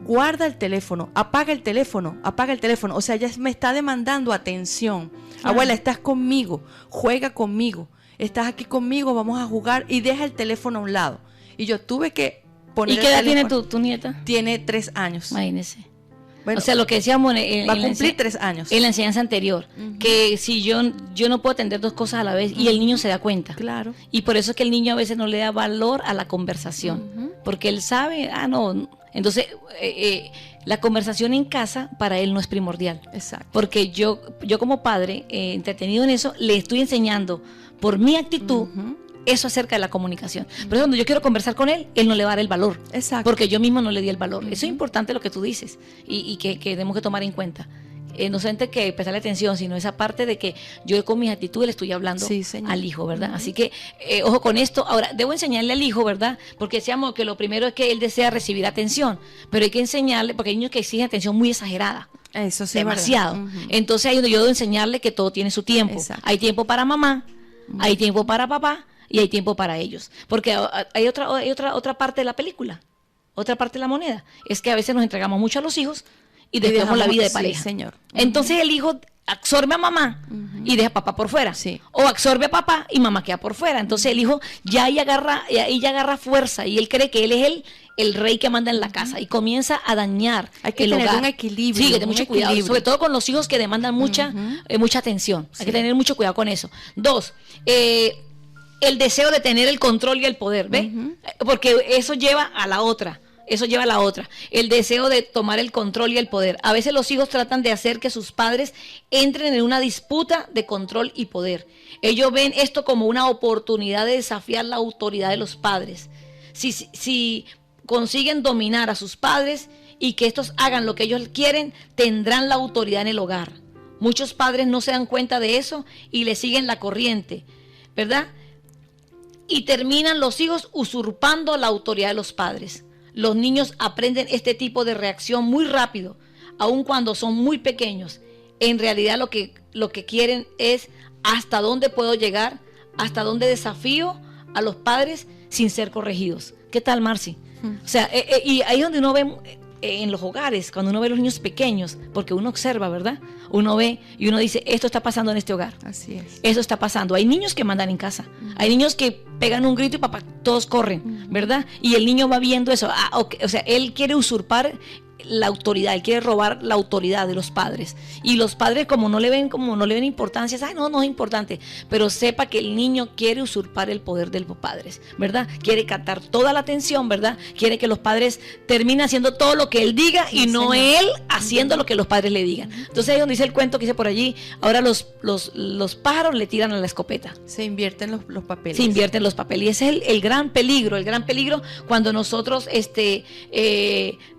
Speaker 1: guarda el teléfono, apaga el teléfono, apaga el teléfono. O sea, ella me está demandando atención. Abuela, estás conmigo, juega conmigo. Estás aquí conmigo, vamos a jugar, y deja el teléfono a un lado. Y yo tuve que poner.
Speaker 2: ¿Y qué edad tiene tu nieta?
Speaker 1: Tiene 3 años.
Speaker 2: Imagínese.
Speaker 1: Bueno,
Speaker 2: o sea, lo que decíamos
Speaker 1: va a cumplir 3 años.
Speaker 2: En la enseñanza anterior, que si yo no puedo atender 2 cosas a la vez, y el niño se da cuenta.
Speaker 1: Claro.
Speaker 2: Y por eso es que el niño a veces no le da valor a la conversación, porque él sabe, no. Entonces, la conversación en casa para él no es primordial.
Speaker 1: Exacto.
Speaker 2: Porque yo como padre, entretenido en eso, le estoy enseñando por mi actitud eso acerca de la comunicación. Pero cuando yo quiero conversar con él, él no le va a dar el valor. Exacto. Porque yo mismo no le di el valor. Eso es importante lo que tú dices y que tenemos que tomar en cuenta. No solamente que prestarle atención, sino esa parte de que yo con mis actitudes le estoy hablando al hijo, ¿verdad? Así que, ojo con esto. Ahora, debo enseñarle al hijo, ¿verdad? Porque decíamos que lo primero es que él desea recibir atención, pero hay que enseñarle, porque hay niños que exigen atención muy exagerada. Eso sí, demasiado. Entonces ahí donde yo debo enseñarle que todo tiene su tiempo. Exacto. Hay tiempo para mamá, hay tiempo para papá y hay tiempo para ellos. Porque hay otra parte de la película, otra parte de la moneda. Es que a veces nos entregamos mucho a los hijos y dejamos la vida de pareja. Sí, señor. Entonces el hijo absorbe a mamá y deja a papá por fuera. Sí. O absorbe a papá y mamá queda por fuera. Entonces el hijo ya agarra fuerza y él cree que él es el rey que manda en la casa y comienza a dañar
Speaker 1: hay que tener un equilibrio.
Speaker 2: Sí, que tener mucho cuidado, sobre todo con los hijos que demandan mucha atención. Hay que tener mucho cuidado con eso. 2, el deseo de tener el control y el poder, ¿ves? Porque eso lleva a la otra. El deseo de tomar el control y el poder. A veces los hijos tratan de hacer que sus padres entren en una disputa de control y poder. Ellos ven esto como una oportunidad de desafiar la autoridad de los padres. Si consiguen dominar a sus padres y que estos hagan lo que ellos quieren, tendrán la autoridad en el hogar. Muchos padres no se dan cuenta de eso y le siguen la corriente, ¿verdad? Y terminan los hijos usurpando la autoridad de los padres. Los niños aprenden este tipo de reacción muy rápido, aun cuando son muy pequeños. En realidad lo que quieren es hasta dónde puedo llegar, hasta dónde desafío a los padres sin ser corregidos. ¿Qué tal, Marci? O sea, y ahí es donde uno ve en los hogares, cuando uno ve a los niños pequeños, porque uno observa, ¿verdad? Uno ve y uno dice, esto está pasando en este hogar. Así es. Esto está pasando. Hay niños que mandan en casa. Hay niños que pegan un grito y papá, todos corren, ¿verdad? Y el niño va viendo eso. O sea, él quiere usurpar la autoridad, él quiere robar la autoridad de los padres. Y los padres como no le ven importancia, ay, no es importante, pero sepa que el niño quiere usurpar el poder de los padres, ¿verdad? Quiere captar toda la atención, ¿verdad? Quiere que los padres terminen haciendo todo lo que él diga y no él haciendo lo que los padres le digan. Entonces ahí donde dice el cuento que dice por allí, ahora los pájaros le tiran a la escopeta.
Speaker 1: Se invierten los papeles.
Speaker 2: Se invierten los papeles y ese es el gran peligro cuando nosotros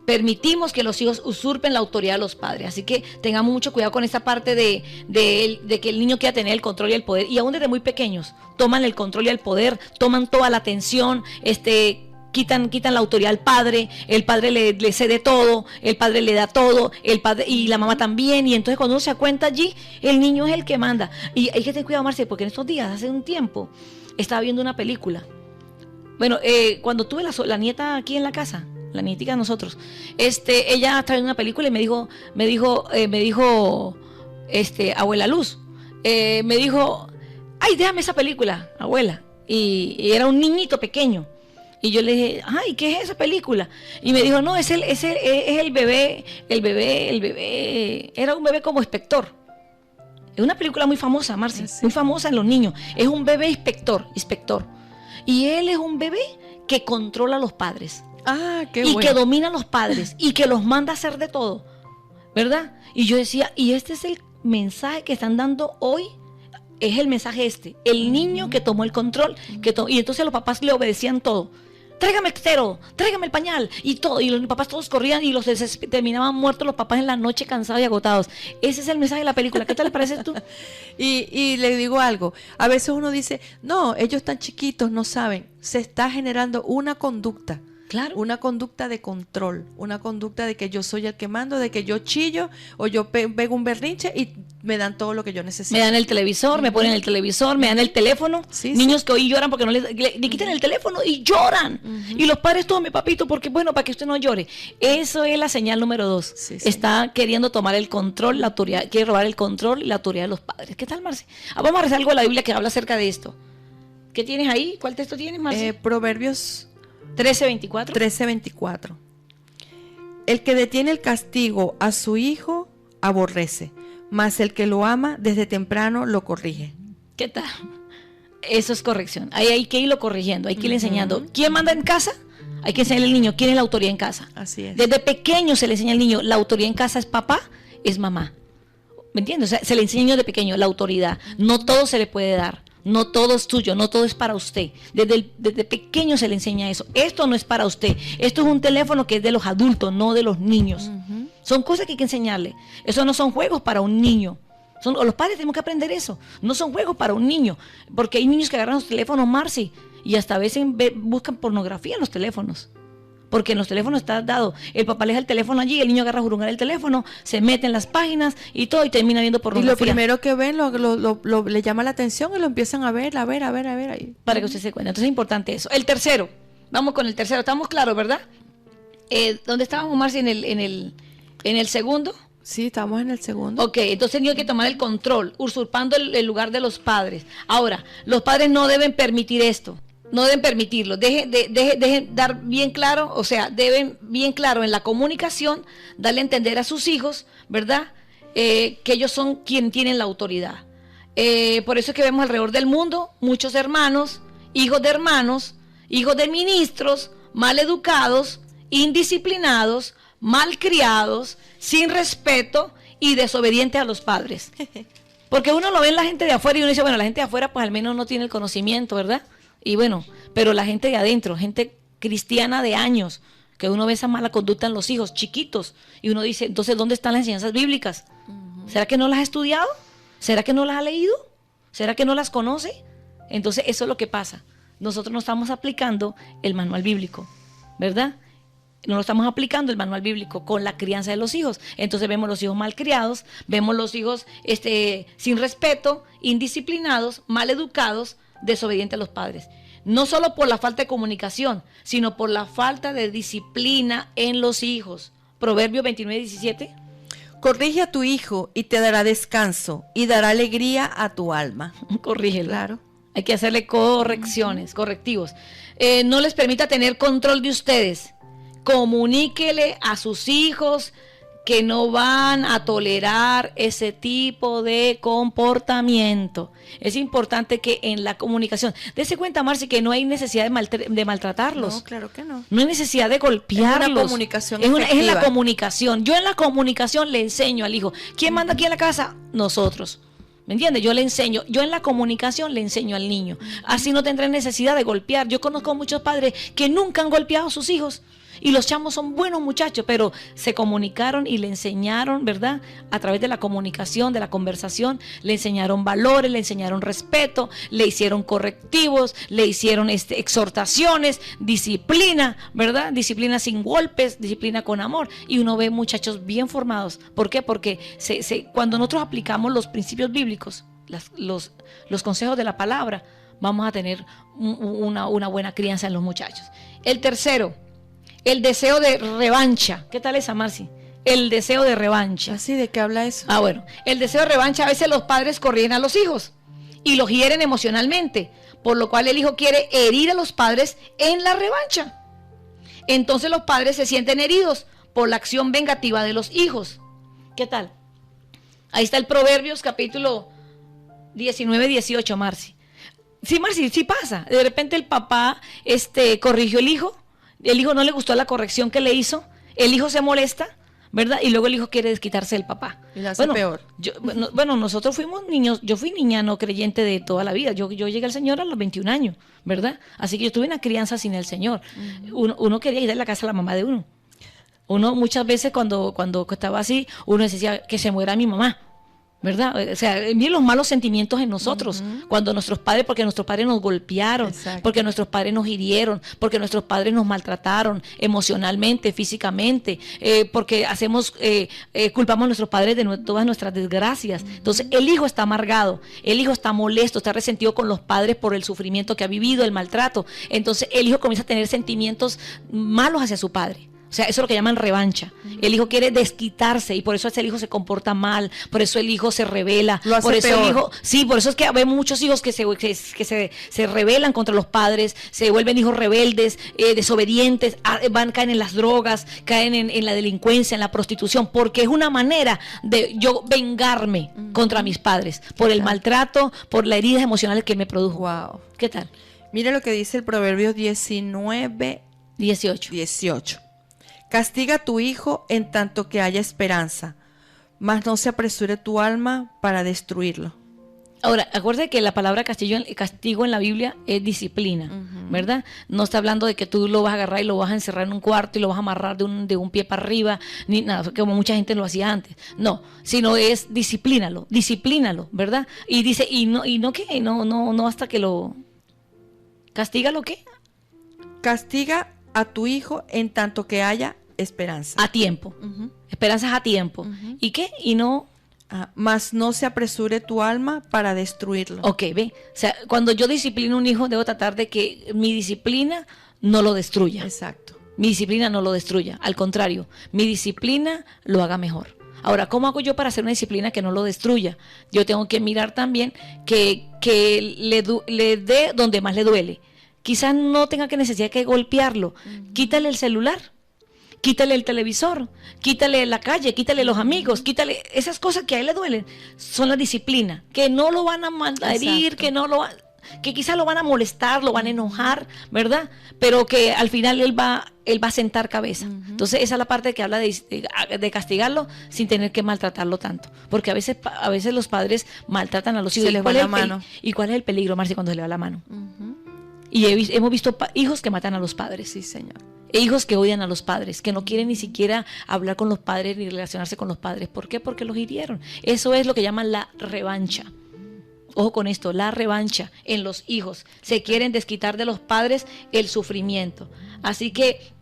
Speaker 2: permitimos que los hijos usurpen la autoridad de los padres. Así que tengamos mucho cuidado con esta parte de que el niño quiera tener el control y el poder, y aún desde muy pequeños toman el control y el poder, toman toda la atención, quitan la autoridad al padre, el padre le cede todo, el padre le da todo, el padre y la mamá también, y entonces cuando uno se da cuenta allí, el niño es el que manda. Y hay que tener cuidado, Marce, porque en estos días, hace un tiempo, estaba viendo una película. Bueno, cuando tuve la nieta aquí en la casa, la nietica de nosotros, ella estaba viendo una película y me dijo, abuela Luz, me dijo, ay, déjame esa película, abuela, y era un niñito pequeño, y yo le dije, ay, ¿qué es esa película? Y me dijo, no, es el bebé, era un bebé como inspector. Es una película muy famosa, Marci, muy famosa en los niños, es un bebé inspector. Y él es un bebé que controla a los padres.
Speaker 1: Ah, qué
Speaker 2: y
Speaker 1: bueno.
Speaker 2: que domina a los padres y que los manda a hacer de todo, ¿verdad? Y yo decía, y este es el mensaje que están dando hoy, es el mensaje el niño que tomó el control, y entonces los papás le obedecían todo. Tráigame el cero, tráigame el pañal, y todo, y los papás todos corrían y terminaban muertos los papás en la noche, cansados y agotados. Ese es el mensaje de la película. ¿Qué te le parece tú?
Speaker 1: Y le digo algo, a veces uno dice, no, ellos están chiquitos, no saben. Se está generando una conducta.
Speaker 2: Claro.
Speaker 1: Una conducta de control, una conducta de que yo soy el que mando, de que yo chillo o yo pego un berrinche y me dan todo lo que yo necesito.
Speaker 2: Me dan el televisor, me ponen el televisor, me dan el teléfono. Sí, niños que hoy lloran porque no le quitan el teléfono y lloran. Y los padres, tome papito, porque bueno, para que usted no llore. Eso es la señal número 2. Sí. Está queriendo tomar el control, la autoridad, quiere robar el control y la autoridad de los padres. ¿Qué tal, Marci? Vamos a rezar algo de la Biblia que habla acerca de esto. ¿Qué tienes ahí? ¿Cuál texto tienes, Marci?
Speaker 1: Proverbios
Speaker 2: 13:24.
Speaker 1: 13:24. El que detiene el castigo a su hijo aborrece, mas el que lo ama desde temprano lo corrige.
Speaker 2: ¿Qué tal? Eso es corrección. Ahí hay que irlo corrigiendo, hay que irle enseñando. ¿Quién manda en casa? Hay que enseñarle al niño quién es la autoridad en casa.
Speaker 1: Así es.
Speaker 2: Desde pequeño se le enseña al niño, la autoridad en casa es papá, es mamá. ¿Me entiendes? O sea, se le enseña de pequeño la autoridad. No todo se le puede dar. No todo es tuyo, no todo es para usted. Desde pequeño se le enseña eso. Esto no es para usted. Esto es un teléfono que es de los adultos, no de los niños. Son cosas que hay que enseñarle. Eso no son juegos para un niño. Los padres tenemos que aprender eso. No son juegos para un niño. Porque hay niños que agarran los teléfonos, Marci, y hasta a veces buscan pornografía en los teléfonos. Porque en los teléfonos está dado, el papá le deja el teléfono allí, el niño agarra a jurungar el teléfono, se mete en las páginas y todo, y termina viendo pornografía.
Speaker 1: Y lo primero que ven le llama la atención y lo empiezan a ver ahí.
Speaker 2: Para que usted se cuente. Entonces es importante eso. El tercero, vamos con el tercero, estamos claros, ¿verdad? ¿Dónde estábamos, Marci? ¿En el segundo?
Speaker 1: Sí, estamos en el segundo.
Speaker 2: Ok, entonces tiene que tomar el control, usurpando el lugar de los padres. Ahora, los padres no deben permitir esto. No deben permitirlo, dejen dar bien claro, o sea, deben bien claro en la comunicación, darle a entender a sus hijos, ¿verdad? Que ellos son quienes tienen la autoridad. Por eso es que vemos alrededor del mundo muchos hermanos, hijos de ministros, mal educados, indisciplinados, mal criados, sin respeto y desobedientes a los padres. Porque uno lo ve en la gente de afuera y uno dice, bueno, la gente de afuera pues al menos no tiene el conocimiento, ¿verdad? Y bueno, pero la gente de adentro, gente cristiana de años, que uno ve esa mala conducta en los hijos chiquitos, y uno dice, entonces, ¿dónde están las enseñanzas bíblicas? ¿Será que no las ha estudiado? ¿Será que no las ha leído? ¿Será que no las conoce? Entonces, eso es lo que pasa. Nosotros no estamos aplicando el manual bíblico, ¿verdad? No lo estamos aplicando el manual bíblico con la crianza de los hijos. Entonces vemos los hijos mal criados, vemos los hijos sin respeto, indisciplinados, mal educados, desobediente a los padres. No solo por la falta de comunicación, sino por la falta de disciplina en los hijos. Proverbio 29:17.
Speaker 1: Corrige a tu hijo y te dará descanso y dará alegría a tu alma.
Speaker 2: Corrígelo.
Speaker 1: Claro.
Speaker 2: Hay que hacerle correcciones, correctivos. No les permita tener control de ustedes. Comuníquele a sus hijos que no van a tolerar ese tipo de comportamiento. Es importante que en la comunicación, dése cuenta, Marci, que no hay necesidad de maltratarlos.
Speaker 1: No, claro que no.
Speaker 2: No hay necesidad de golpearlos.
Speaker 1: Es una comunicación
Speaker 2: es
Speaker 1: efectiva.
Speaker 2: en la comunicación. Yo en la comunicación le enseño al hijo. ¿Quién manda aquí en la casa? Nosotros. ¿Me entiendes? Yo le enseño, yo en la comunicación le enseño al niño. Así no tendrá necesidad de golpear. Yo conozco muchos padres que nunca han golpeado a sus hijos. Y los chamos son buenos muchachos, pero se comunicaron y le enseñaron, ¿verdad? A través de la comunicación, de la conversación, le enseñaron valores, le enseñaron respeto, le hicieron correctivos, le hicieron exhortaciones, disciplina, ¿verdad? Disciplina sin golpes, disciplina con amor. Y uno ve muchachos bien formados. ¿Por qué? Porque cuando nosotros aplicamos los principios bíblicos, los consejos de la palabra, vamos a tener una buena crianza en los muchachos. El tercero, el deseo de revancha. ¿Qué tal esa, Marci? El deseo de revancha.
Speaker 1: ¿Así de qué habla eso?
Speaker 2: Bueno, el deseo de revancha, a veces los padres corrigen a los hijos y los hieren emocionalmente, por lo cual el hijo quiere herir a los padres en la revancha. Entonces los padres se sienten heridos por la acción vengativa de los hijos. ¿Qué tal? Ahí está el Proverbios capítulo 19, 18, Marci. Sí, Marci, sí pasa. De repente el papá corrigió al hijo. El hijo no le gustó la corrección que le hizo, el hijo se molesta, ¿verdad? Y luego el hijo quiere desquitarse del papá.
Speaker 1: Y la hace peor.
Speaker 2: Nosotros fuimos niños, yo fui niña no creyente de toda la vida, yo llegué al Señor a los 21 años, ¿verdad? Así que yo tuve una crianza sin el Señor. Uno quería ir a la casa de la mamá de uno. Uno muchas veces cuando estaba así, uno decía que se muera mi mamá, ¿verdad? O sea, miren los malos sentimientos en nosotros, cuando porque nuestros padres nos golpearon,
Speaker 1: exacto,
Speaker 2: porque nuestros padres nos hirieron, porque nuestros padres nos maltrataron emocionalmente, físicamente, porque culpamos a nuestros padres de todas nuestras desgracias. Entonces el hijo está amargado, el hijo está molesto, está resentido con los padres por el sufrimiento que ha vivido, el maltrato. Entonces el hijo comienza a tener sentimientos malos hacia su padre. O sea, eso es lo que llaman revancha. El hijo quiere desquitarse y por eso el hijo se comporta mal, por eso el hijo se rebela.
Speaker 1: Lo hace
Speaker 2: por eso
Speaker 1: peor.
Speaker 2: el hijo, sí, por eso es que vemos muchos hijos que se rebelan contra los padres, se vuelven hijos rebeldes, desobedientes, caen en las drogas, caen en la delincuencia, en la prostitución, porque es una manera de yo vengarme contra mis padres por el maltrato, por las heridas emocionales que me produjo.
Speaker 1: Wow.
Speaker 2: ¿Qué tal?
Speaker 1: Mira lo que dice el Proverbio 19, 18. Castiga a tu hijo en tanto que haya esperanza, mas no se apresure tu alma para destruirlo.
Speaker 2: Ahora, acuérdate que la palabra castigo en la Biblia es disciplina, ¿verdad? No está hablando de que tú lo vas a agarrar y lo vas a encerrar en un cuarto y lo vas a amarrar de un pie para arriba, ni nada, como mucha gente lo hacía antes. No, sino es disciplínalo, ¿verdad? Y dice, no hasta que lo... ¿Castígalo qué?
Speaker 1: Castiga a tu hijo en tanto que haya esperanza.
Speaker 2: A tiempo. Esperanzas a tiempo. ¿Y qué? Y no...
Speaker 1: Mas no se apresure tu alma para destruirlo.
Speaker 2: Ok, ve. O sea, cuando yo disciplino a un hijo, debo tratar de que mi disciplina no lo destruya.
Speaker 1: Exacto.
Speaker 2: Mi disciplina no lo destruya. Al contrario, mi disciplina lo haga mejor. Ahora, ¿cómo hago yo para hacer una disciplina que no lo destruya? Yo tengo que mirar también que le dé donde más le duele. Quizás no tenga que necesidad de golpearlo. Quítale el celular, quítale el televisor, quítale la calle, quítale los amigos, quítale esas cosas que a él le duelen. Son la disciplina, que no lo van a herir, que quizás lo van a molestar, lo van a enojar, ¿verdad? Pero que al final él va a sentar cabeza. Entonces esa es la parte que habla de castigarlo sin tener que maltratarlo tanto. Porque a veces los padres maltratan a los hijos.
Speaker 1: Se les va la mano.
Speaker 2: ¿Y cuál es el peligro, Marci, cuando se le va la mano? Y hemos visto hijos que matan a los padres.
Speaker 1: Sí, señor.
Speaker 2: E hijos que odian a los padres, que no quieren ni siquiera hablar con los padres ni relacionarse con los padres. ¿Por qué? Porque los hirieron. Eso es lo que llaman la revancha. Ojo con esto, la revancha en los hijos. Se quieren desquitar de los padres el sufrimiento. Así que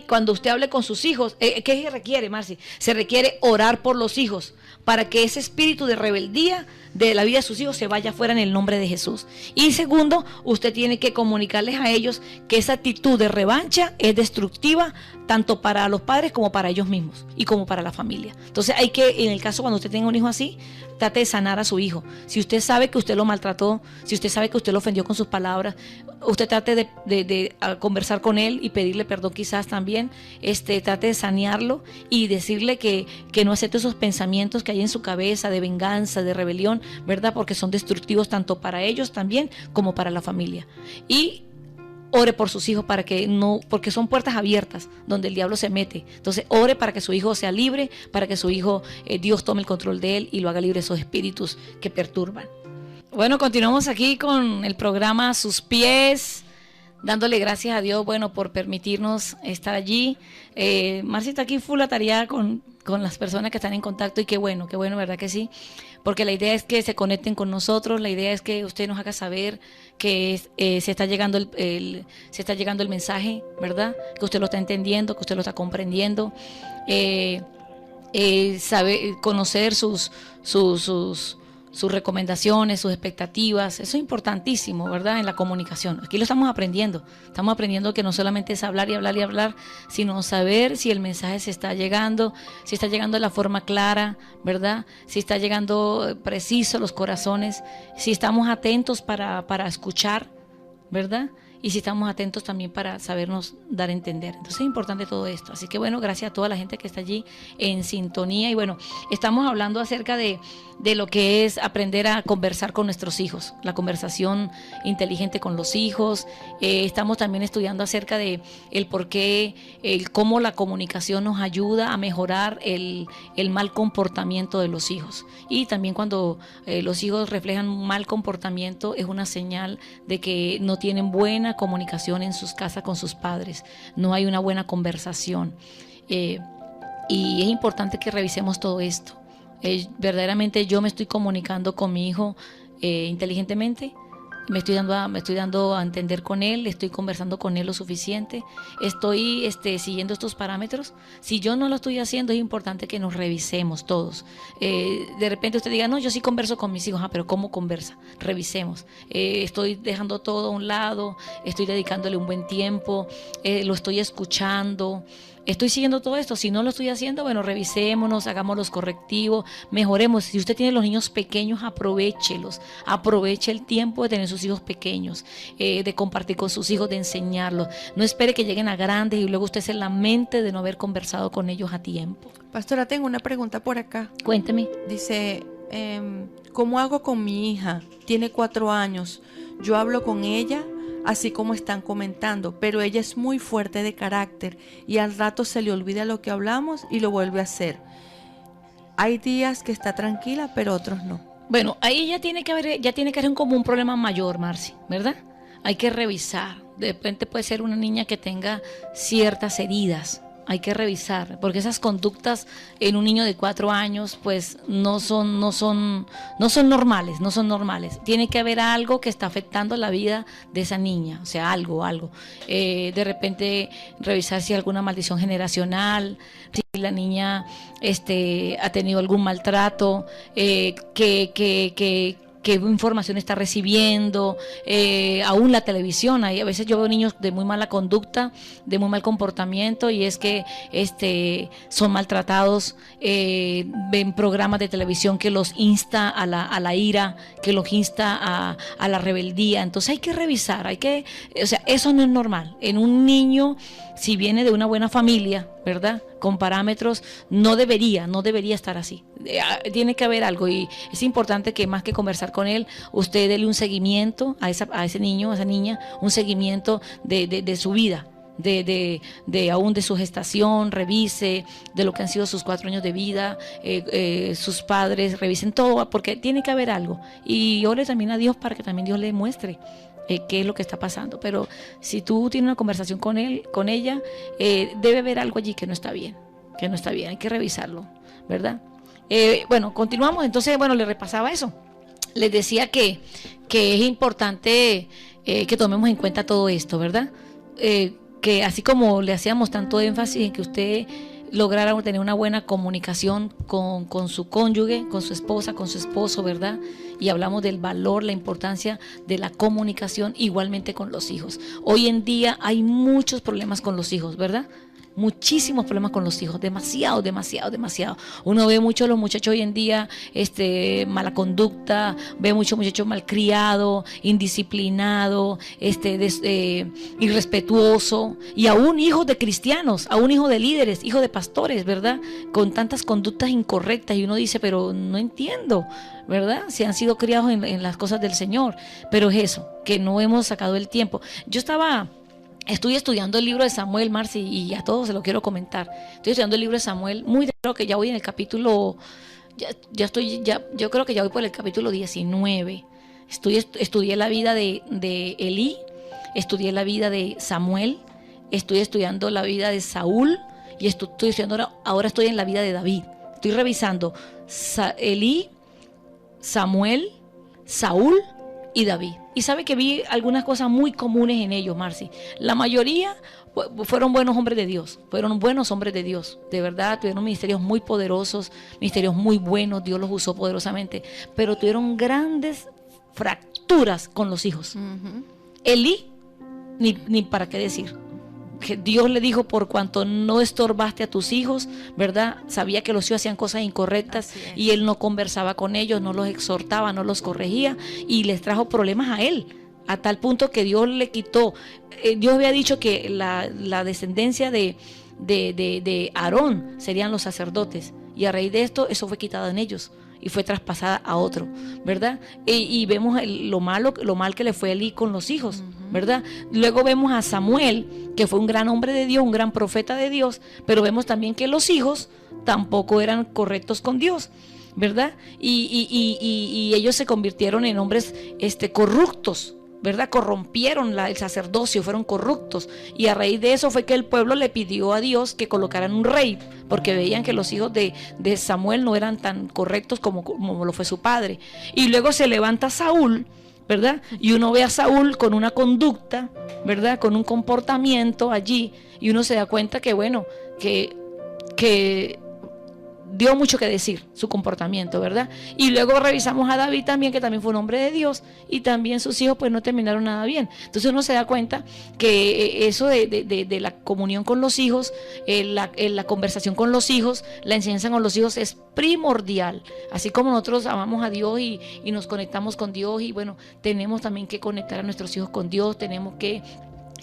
Speaker 2: cuando usted hable con sus hijos, ¿qué se requiere, Marci? Se requiere orar por los hijos para que ese espíritu de rebeldía de la vida de sus hijos se vaya fuera en el nombre de Jesús. Y segundo, usted tiene que comunicarles a ellos que esa actitud de revancha es destructiva tanto para los padres como para ellos mismos y como para la familia. Entonces hay que, en el caso cuando usted tenga un hijo así, trate de sanar a su hijo. Si usted sabe que usted lo maltrató, si usted sabe que usted lo ofendió con sus palabras, usted trate de conversar con él y pedirle perdón quizás también, trate de sanearlo y decirle que no acepte esos pensamientos que hay en su cabeza de venganza, de rebelión, ¿verdad? Porque son destructivos tanto para ellos también como para la familia. Y ore por sus hijos para que no, porque son puertas abiertas donde el diablo se mete. Entonces ore para que su hijo sea libre, para que su hijo, Dios tome el control de él y lo haga libre de esos espíritus que perturban. Bueno, continuamos aquí con el programa Sus Pies, dándole gracias a Dios, bueno, por permitirnos estar allí. Marcia está aquí full atareada con las personas que están en contacto y qué bueno, verdad que sí, porque la idea es que se conecten con nosotros, la idea es que usted nos haga saber que se está llegando el mensaje, ¿verdad? Que usted lo está entendiendo, que usted lo está comprendiendo, sabe conocer sus recomendaciones, sus expectativas. Eso es importantísimo, ¿verdad? En la comunicación. Aquí lo estamos aprendiendo. Estamos aprendiendo que no solamente es hablar y hablar y hablar, sino saber si el mensaje se está llegando, si está llegando de la forma clara, ¿verdad? Si está llegando preciso a los corazones, si estamos atentos para escuchar, ¿verdad? Y si estamos atentos también para sabernos dar a entender. Entonces es importante todo esto. Así que bueno, gracias a toda la gente que está allí en sintonía. Y bueno, estamos hablando acerca de lo que es aprender a conversar con nuestros hijos, la conversación inteligente con los hijos. Estamos también estudiando acerca de el por qué, cómo la comunicación nos ayuda a mejorar el mal comportamiento de los hijos. Y también cuando los hijos reflejan un mal comportamiento es una señal de que no tienen buena comunicación en sus casas con sus padres, no hay una buena conversación. Y es importante que revisemos todo esto. Verdaderamente yo me estoy comunicando con mi hijo inteligentemente, me estoy dando a entender con él, estoy conversando con él lo suficiente, estoy siguiendo estos parámetros. Si yo no lo estoy haciendo, es importante que nos revisemos todos. De repente usted diga, no, yo sí converso con mis hijos, pero ¿cómo conversa? Revisemos. Estoy dejando todo a un lado, estoy dedicándole un buen tiempo, lo estoy escuchando. Estoy siguiendo todo esto. Si no lo estoy haciendo, bueno, revisémonos, hagamos los correctivos, mejoremos. Si usted tiene los niños pequeños, aprovéchelos. Aproveche el tiempo de tener sus hijos pequeños, de compartir con sus hijos, de enseñarlos. No espere que lleguen a grandes y luego usted se lamente de no haber conversado con ellos a tiempo.
Speaker 1: Pastora, tengo una pregunta por acá.
Speaker 2: Cuénteme.
Speaker 1: Dice, ¿cómo hago con mi hija? Tiene 4 años. Yo hablo con ella así como están comentando, pero ella es muy fuerte de carácter y al rato se le olvida lo que hablamos y lo vuelve a hacer. Hay días que está tranquila, pero otros no.
Speaker 2: Bueno, ahí ya tiene que haber como un problema mayor, Marci, ¿verdad? Hay que revisar. De repente puede ser una niña que tenga ciertas heridas. Hay que revisar, porque esas conductas en un niño de 4 años pues no son normales. Tiene que haber algo que está afectando la vida de esa niña, o sea, algo. De repente revisar si hay alguna maldición generacional, si la niña ha tenido algún maltrato, qué información está recibiendo, aún la televisión. A veces yo veo niños de muy mala conducta, de muy mal comportamiento, y es que son maltratados, ven programas de televisión que los insta a la ira, que los insta a la rebeldía. Entonces hay que revisar, o sea, eso no es normal. En un niño, si viene de una buena familia, ¿verdad?, con parámetros, no debería estar así. Tiene que haber algo, y es importante que más que conversar con él, usted dele un seguimiento a ese niño, a esa niña, un seguimiento de su vida, aún de su gestación, revise de lo que han sido sus 4 años de vida, sus padres, revisen todo, porque tiene que haber algo. Y ore también a Dios para que también Dios le muestre qué es lo que está pasando. Pero si tú tienes una conversación con él, con ella, debe haber algo allí que no está bien, hay que revisarlo, ¿verdad? Bueno, continuamos. Entonces, bueno, le repasaba eso. Les decía que es importante que tomemos en cuenta todo esto, ¿verdad? Que así como le hacíamos tanto énfasis en que usted lograra tener una buena comunicación con su cónyuge, con su esposa, con su esposo, ¿verdad? Y hablamos del valor, la importancia de la comunicación, igualmente con los hijos. Hoy en día hay muchos problemas con los hijos, ¿verdad? Muchísimos problemas con los hijos, demasiado. Uno ve mucho a los muchachos hoy en día, mala conducta, ve muchos muchachos malcriados, indisciplinados, irrespetuoso, y aún hijos de cristianos, aún hijos de líderes, hijos de pastores, ¿verdad? Con tantas conductas incorrectas, y uno dice, pero no entiendo, ¿verdad? Si han sido criados en las cosas del Señor, pero es eso, que no hemos sacado el tiempo. Estoy estudiando el libro de Samuel, Marci, y a todos se lo quiero comentar. Estoy estudiando el libro de Samuel, creo que ya voy en el capítulo, yo creo que ya voy por el capítulo 19. Estudié la vida de Elí, estudié la vida de Samuel, estoy estudiando la vida de Saúl, y estoy estudiando ahora estoy en la vida de David. Estoy revisando Elí, Samuel, Saúl y David. Y sabe que vi algunas cosas muy comunes en ellos, Marci. La mayoría fueron buenos hombres de Dios, de verdad, tuvieron ministerios muy poderosos, ministerios muy buenos, Dios los usó poderosamente, pero tuvieron grandes fracturas con los hijos. Elí, ni para qué decir. Que Dios le dijo, por cuanto no estorbaste a tus hijos, ¿verdad? Sabía que los hijos hacían cosas incorrectas y él no conversaba con ellos, no los exhortaba, no los corregía, y les trajo problemas a él, a tal punto que Dios le quitó. Dios había dicho que la descendencia de Aarón serían los sacerdotes, y a raíz de esto, eso fue quitado en ellos y fue traspasada a otro, ¿verdad? Y vemos lo mal que le fue a Elí con los hijos, ¿verdad? Luego vemos a Samuel, que fue un gran hombre de Dios, un gran profeta de Dios, pero vemos también que los hijos tampoco eran correctos con Dios, ¿verdad? Y ellos se convirtieron en hombres corruptos, ¿verdad? Corrompieron el sacerdocio, fueron corruptos, y a raíz de eso fue que el pueblo le pidió a Dios que colocaran un rey, porque veían que los hijos de Samuel no eran tan correctos como lo fue su padre. Y luego se levanta Saúl, ¿verdad? Y uno ve a Saúl con una conducta, ¿verdad? Con un comportamiento allí, y uno se da cuenta que bueno, que dio mucho que decir su comportamiento, ¿verdad? Y luego revisamos a David también, que también fue un hombre de Dios, y también sus hijos pues no terminaron nada bien. Entonces uno se da cuenta que eso de la comunión con los hijos, la conversación con los hijos, la enseñanza con los hijos es primordial. Así como nosotros amamos a Dios y nos conectamos con Dios, y bueno, tenemos también que conectar a nuestros hijos con Dios, tenemos que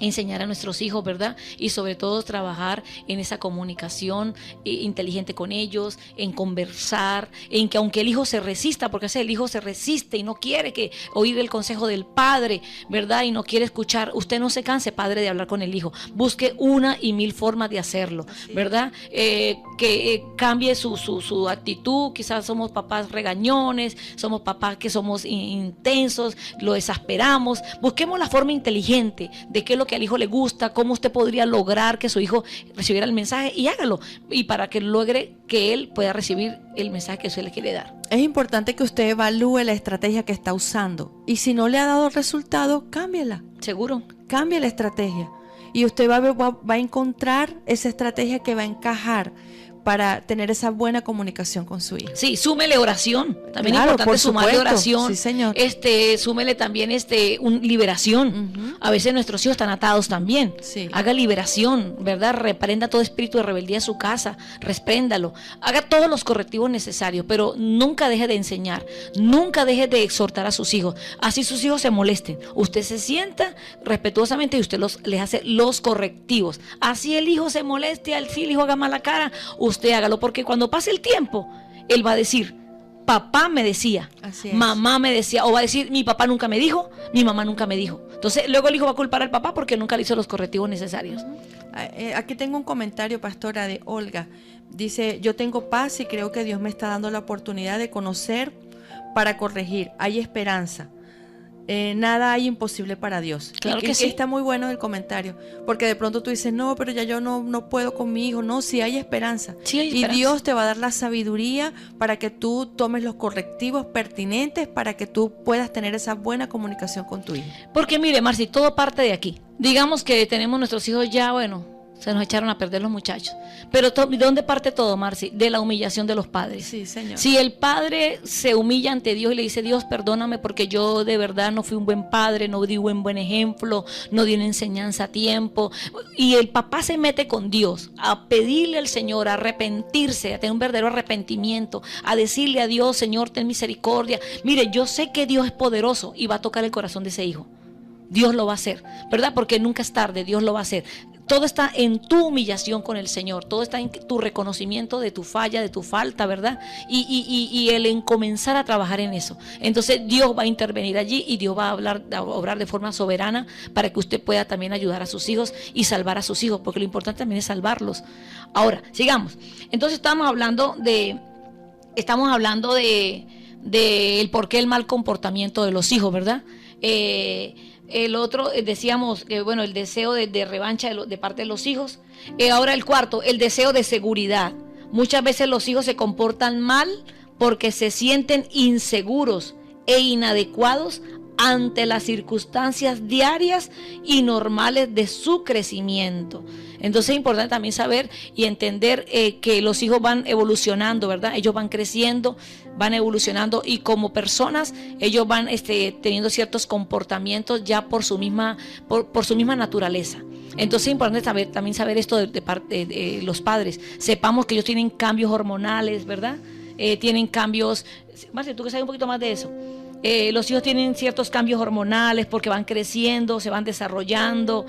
Speaker 2: enseñar a nuestros hijos, ¿verdad? Y sobre todo trabajar en esa comunicación inteligente con ellos, en conversar, en que aunque el hijo se resista, porque a veces el hijo se resiste y no quiere oír el consejo del padre, ¿verdad? Y no quiere escuchar. Usted no se canse, padre, de hablar con el hijo. Busque 1,000 formas de hacerlo, ¿verdad? Que cambie su actitud. Quizás somos papás regañones, somos papás que somos intensos, lo exasperamos. Busquemos la forma inteligente de qué es lo que al hijo le gusta, cómo usted podría lograr que su hijo recibiera el mensaje, y hágalo, y para que logre que él pueda recibir el mensaje que usted le quiere dar.
Speaker 1: Es importante que usted evalúe la estrategia que está usando, y si no le ha dado resultado, cámbiela.
Speaker 2: Seguro. Cambie
Speaker 1: la estrategia, y usted va a encontrar esa estrategia que va a encajar para tener esa buena comunicación con su hijo.
Speaker 2: Sí, súmele oración. También es importante sumarle oración.
Speaker 1: Sí, señor.
Speaker 2: Súmele también liberación. A veces nuestros hijos están atados también.
Speaker 1: Sí.
Speaker 2: Haga liberación, ¿verdad? Reprenda todo espíritu de rebeldía en su casa. Respréndalo. Haga todos los correctivos necesarios, pero nunca deje de enseñar. Nunca deje de exhortar a sus hijos. Así sus hijos se molesten. Usted se sienta respetuosamente y usted les hace los correctivos. Así el hijo se moleste, así el hijo haga mala cara, usted hágalo, porque cuando pase el tiempo, él va a decir, papá me decía, mamá me decía, o va a decir, mi papá nunca me dijo, mi mamá nunca me dijo. Entonces luego el hijo va a culpar al papá porque nunca le hizo los correctivos necesarios.
Speaker 1: Aquí tengo un comentario, pastora, de Olga. Dice, yo tengo paz y creo que Dios me está dando la oportunidad de conocer para corregir. Hay esperanza. Nada hay imposible para Dios.
Speaker 2: Claro que sí.
Speaker 1: Está muy bueno el comentario, porque de pronto tú dices, no, pero ya yo no puedo con mi hijo. No, sí hay esperanza.
Speaker 2: Sí hay esperanza.
Speaker 1: Y Dios te va a dar la sabiduría para que tú tomes los correctivos pertinentes para que tú puedas tener esa buena comunicación con tu hijo.
Speaker 2: Porque mire, Marci, todo parte de aquí. Digamos que tenemos nuestros hijos ya, bueno, Se nos echaron a perder los muchachos. Pero ¿de dónde parte todo, Marci? De la humillación de los padres.
Speaker 1: Sí, señor.
Speaker 2: Si el padre se humilla ante Dios y le dice, Dios, perdóname porque yo de verdad no fui un buen padre, no di un buen ejemplo, no di una enseñanza a tiempo. Y el papá se mete con Dios a pedirle al Señor, a arrepentirse, a tener un verdadero arrepentimiento, a decirle a Dios, Señor, ten misericordia. Mire, yo sé que Dios es poderoso y va a tocar el corazón de ese hijo. Dios lo va a hacer, ¿verdad? Porque nunca es tarde, Dios lo va a hacer. Todo está en tu humillación con el Señor, todo está en tu reconocimiento de tu falla, de tu falta, ¿verdad? Y el en comenzar a trabajar en eso. Entonces Dios va a intervenir allí y Dios va a obrar de forma soberana para que usted pueda también ayudar a sus hijos y salvar a sus hijos, porque lo importante también es salvarlos. Ahora, sigamos. Entonces estamos hablando de el por qué el mal comportamiento de los hijos, ¿verdad? El otro, decíamos que bueno, el deseo de revancha de parte de los hijos. Ahora el cuarto, el deseo de seguridad. Muchas veces los hijos se comportan mal porque se sienten inseguros e inadecuados ante las circunstancias diarias y normales de su crecimiento. Entonces es importante también saber y entender que los hijos van evolucionando, ¿verdad? Ellos van creciendo, van evolucionando y como personas ellos van teniendo ciertos comportamientos ya por su misma naturaleza. Entonces es importante también saber esto de parte de los padres. Sepamos que ellos tienen cambios hormonales, ¿verdad? Tienen cambios. Marcia, tú que sabes un poquito más de eso. Los hijos tienen ciertos cambios hormonales porque van creciendo, se van desarrollando,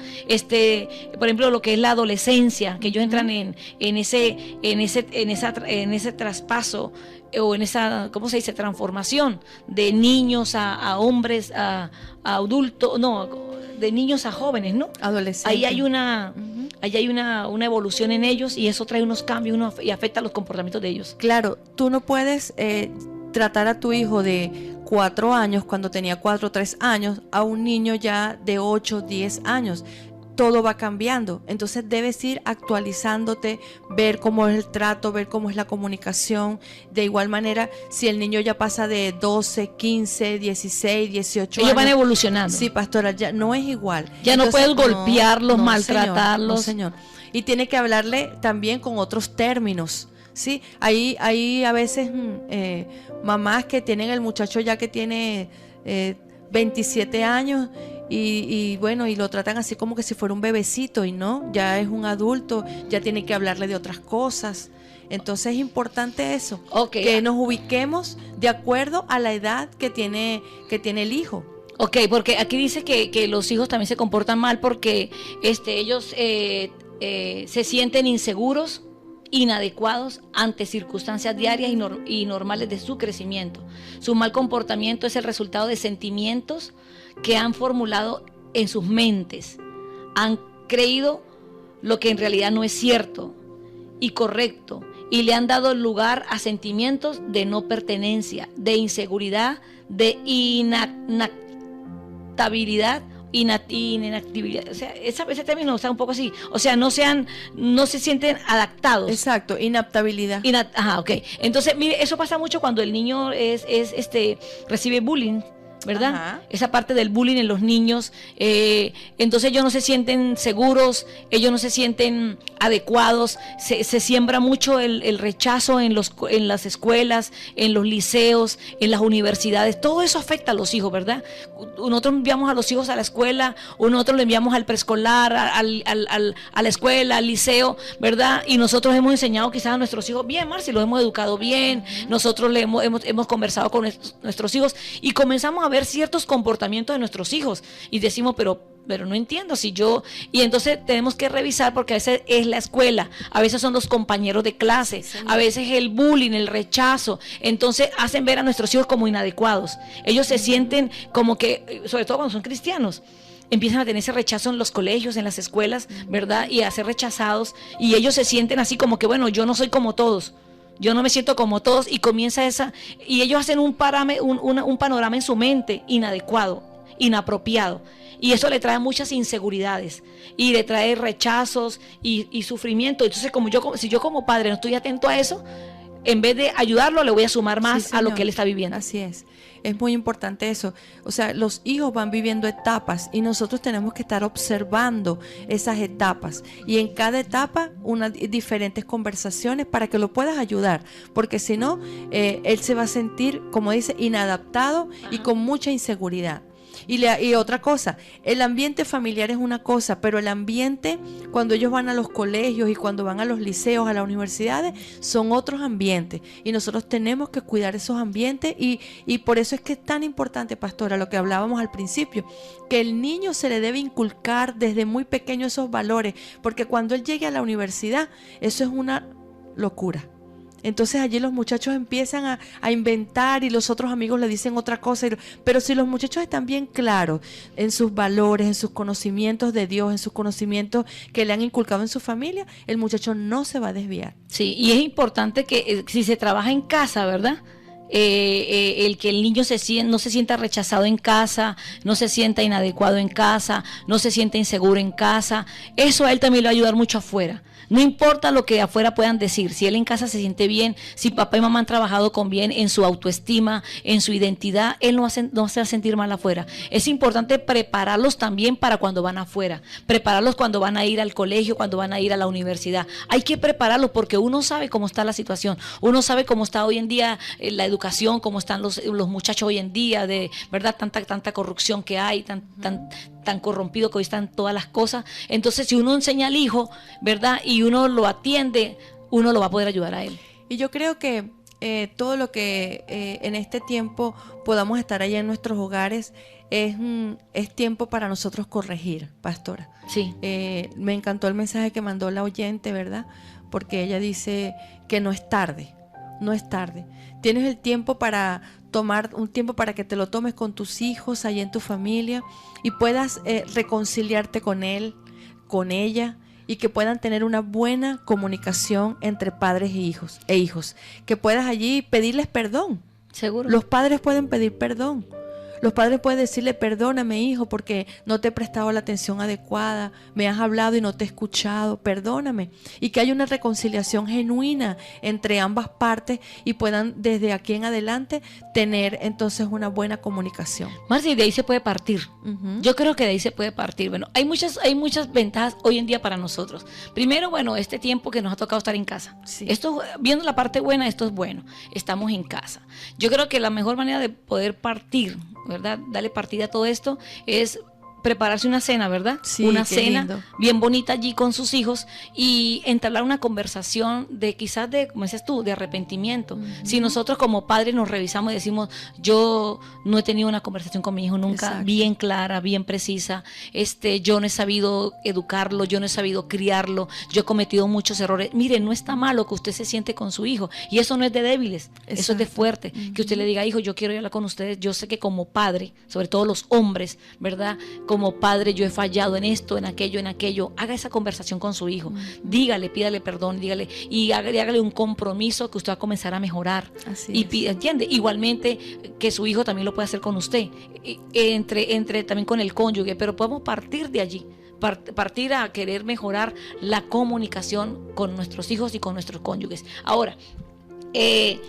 Speaker 2: por ejemplo lo que es la adolescencia, que ellos entran en ese traspaso o en esa, ¿cómo se dice?, transformación de niños a hombres, a adultos, no, de niños a jóvenes, ¿no?
Speaker 1: Adolescentes.
Speaker 2: Ahí hay una evolución en ellos y eso trae unos cambios y afecta los comportamientos de ellos.
Speaker 1: Claro, tú no puedes tratar a tu hijo de 4 años, cuando tenía 4 o 3 años, a un niño ya de 8, 10 años. Todo va cambiando. Entonces debes ir actualizándote, ver cómo es el trato, ver cómo es la comunicación. De igual manera, si el niño ya pasa de 12, 15, 16, 18 años.
Speaker 2: Ellos van evolucionando.
Speaker 1: Sí, pastora, ya no es igual.
Speaker 2: Ya entonces, no puedes golpearlos, maltratarlos.
Speaker 1: Señor, no, señor. Y tiene que hablarle también con otros términos. Sí, hay a veces mamás que tienen el muchacho ya que tiene 27 años y bueno, y lo tratan así como que si fuera un bebecito y no, ya es un adulto, ya tiene que hablarle de otras cosas. Entonces es importante eso, que nos ubiquemos de acuerdo a la edad que tiene el hijo.
Speaker 2: Ok, porque aquí dice que los hijos también se comportan mal porque ellos se sienten inseguros, inadecuados ante circunstancias diarias y normales de su crecimiento. Su mal comportamiento es el resultado de sentimientos que han formulado en sus mentes. Han creído lo que en realidad no es cierto y correcto y le han dado lugar a sentimientos de no pertenencia, de inseguridad, de inadaptabilidad, inactividad, o sea, ese término está un poco así, o sea, no se sienten adaptados.
Speaker 1: Exacto, inaptabilidad.
Speaker 2: Ok. Entonces, mire, eso pasa mucho cuando el niño recibe bullying, ¿verdad?
Speaker 1: Ajá.
Speaker 2: Esa parte del bullying en los niños, entonces ellos no se sienten seguros, ellos no se sienten adecuados, se siembra mucho el rechazo en las escuelas, en los liceos, en las universidades, todo eso afecta a los hijos, ¿verdad? Nosotros enviamos a los hijos a la escuela, nosotros le enviamos al preescolar, a la escuela, al liceo, ¿verdad? Y nosotros hemos enseñado quizás a nuestros hijos bien, Marci, los hemos educado bien, nosotros hemos conversado con nuestros hijos y comenzamos a ver ciertos comportamientos de nuestros hijos y decimos, pero no entiendo y entonces tenemos que revisar porque a veces es la escuela, a veces son los compañeros de clase, sí, a veces el bullying, el rechazo, entonces hacen ver a nuestros hijos como inadecuados, ellos se sienten como que, sobre todo cuando son cristianos, empiezan a tener ese rechazo en los colegios, en las escuelas, ¿verdad? Y a ser rechazados y ellos se sienten así como que, bueno, yo no soy como todos. Yo no me siento como todos y comienza y ellos hacen un panorama en su mente inadecuado, inapropiado y eso le trae muchas inseguridades y le trae rechazos y sufrimiento. Entonces si yo como padre no estoy atento a eso, en vez de ayudarlo le voy a sumar más a lo que él está viviendo.
Speaker 1: Así es. es muy importante eso. O sea, los hijos van viviendo etapas y nosotros tenemos que estar observando esas etapas. Y en cada etapa, diferentes conversaciones para que lo puedas ayudar. Porque si no, él se va a sentir, como dice, inadaptado y con mucha inseguridad. Y otra cosa, el ambiente familiar es una cosa, pero el ambiente cuando ellos van a los colegios y cuando van a los liceos, a las universidades, son otros ambientes. Y nosotros tenemos que cuidar esos ambientes y por eso es que es tan importante, pastora, lo que hablábamos al principio, que el niño se le debe inculcar desde muy pequeño esos valores, porque cuando él llegue a la universidad, eso es una locura. Entonces allí los muchachos empiezan a inventar y los otros amigos le dicen otra cosa. Pero si los muchachos están bien claros en sus valores, en sus conocimientos de Dios, en sus conocimientos que le han inculcado en su familia, el muchacho no se va a desviar.
Speaker 2: Sí, y es importante que si se trabaja en casa, ¿verdad? El que el niño no se sienta rechazado en casa, no se sienta inadecuado en casa, no se sienta inseguro en casa, eso a él también le va a ayudar mucho afuera. No importa lo que afuera puedan decir, si él en casa se siente bien, si papá y mamá han trabajado con bien en su autoestima, en su identidad, él no se va a sentir mal afuera. Es importante prepararlos también para cuando van afuera, prepararlos cuando van a ir al colegio, cuando van a ir a la universidad. Hay que prepararlos porque uno sabe cómo está la situación, uno sabe cómo está hoy en día la educación, cómo están los muchachos hoy en día, de verdad tanta corrupción que hay, tan corrompido que hoy están todas las cosas. Entonces, si uno enseña al hijo, ¿verdad? Y uno lo atiende, uno lo va a poder ayudar a él.
Speaker 1: Y yo creo que todo lo que en este tiempo podamos estar allá en nuestros hogares es tiempo para nosotros corregir, pastora.
Speaker 2: Sí.
Speaker 1: Me encantó el mensaje que mandó la oyente, ¿verdad? Porque ella dice que no es tarde, no es tarde. Tienes el tiempo para tomar un tiempo para que te lo tomes con tus hijos, allá en tu familia, y puedas reconciliarte con él, con ella, y que puedan tener una buena comunicación entre padres e hijos. Que puedas allí pedirles perdón.
Speaker 2: Seguro.
Speaker 1: Los padres pueden pedir perdón. Los padres pueden decirle: perdóname, hijo, porque no te he prestado la atención adecuada, me has hablado y no te he escuchado, perdóname. Y que haya una reconciliación genuina entre ambas partes y puedan desde aquí en adelante tener entonces una buena comunicación.
Speaker 2: Marci, de ahí se puede partir.
Speaker 1: Uh-huh.
Speaker 2: Yo creo que de ahí se puede partir. Bueno, hay muchas ventajas hoy en día para nosotros. Primero, bueno, este tiempo que nos ha tocado estar en casa.
Speaker 1: Sí.
Speaker 2: Esto, viendo la parte buena, esto es bueno. Estamos en casa. Yo creo que la mejor manera de poder partir, ¿verdad? Darle partida a todo esto es prepararse una cena, ¿verdad?
Speaker 1: Sí,
Speaker 2: una
Speaker 1: qué
Speaker 2: cena
Speaker 1: lindo.
Speaker 2: bien bonita allí con sus hijos y entablar una conversación de quizás de, como dices tú, de arrepentimiento. Uh-huh. Si nosotros como padres nos revisamos y decimos: yo no he tenido una conversación con mi hijo nunca. Exacto. Bien clara, bien precisa, yo no he sabido educarlo, yo no he sabido criarlo, yo he cometido muchos errores. Mire, no está malo que usted se siente con su hijo, y eso no es de débiles. Exacto. Eso es de fuerte. Uh-huh. Que usted le diga: hijo, yo quiero hablar con ustedes, yo sé que como padre, sobre todo los hombres, ¿verdad? Como padre yo he fallado en esto, en aquello. Haga esa conversación con su hijo. Uh-huh. Dígale, pídale perdón, dígale y hágale un compromiso que usted va a comenzar a mejorar.
Speaker 1: Así
Speaker 2: y ¿entiende? Igualmente que su hijo también lo puede hacer con usted, entre también con el cónyuge, pero podemos partir de allí. Partir a querer mejorar la comunicación con nuestros hijos y con nuestros cónyuges. Ahora, ahí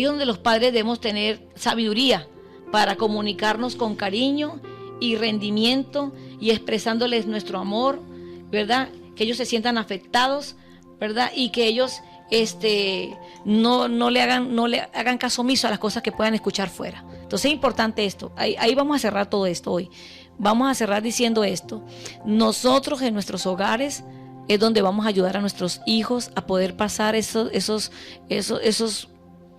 Speaker 2: donde los padres debemos tener sabiduría para comunicarnos con cariño y rendimiento y expresándoles nuestro amor, ¿verdad? Que ellos se sientan afectados, ¿verdad? Y que ellos no le hagan caso omiso a las cosas que puedan escuchar fuera. Entonces es importante esto. Ahí vamos a cerrar todo esto hoy. Vamos a cerrar diciendo esto: nosotros en nuestros hogares es donde vamos a ayudar a nuestros hijos a poder pasar esos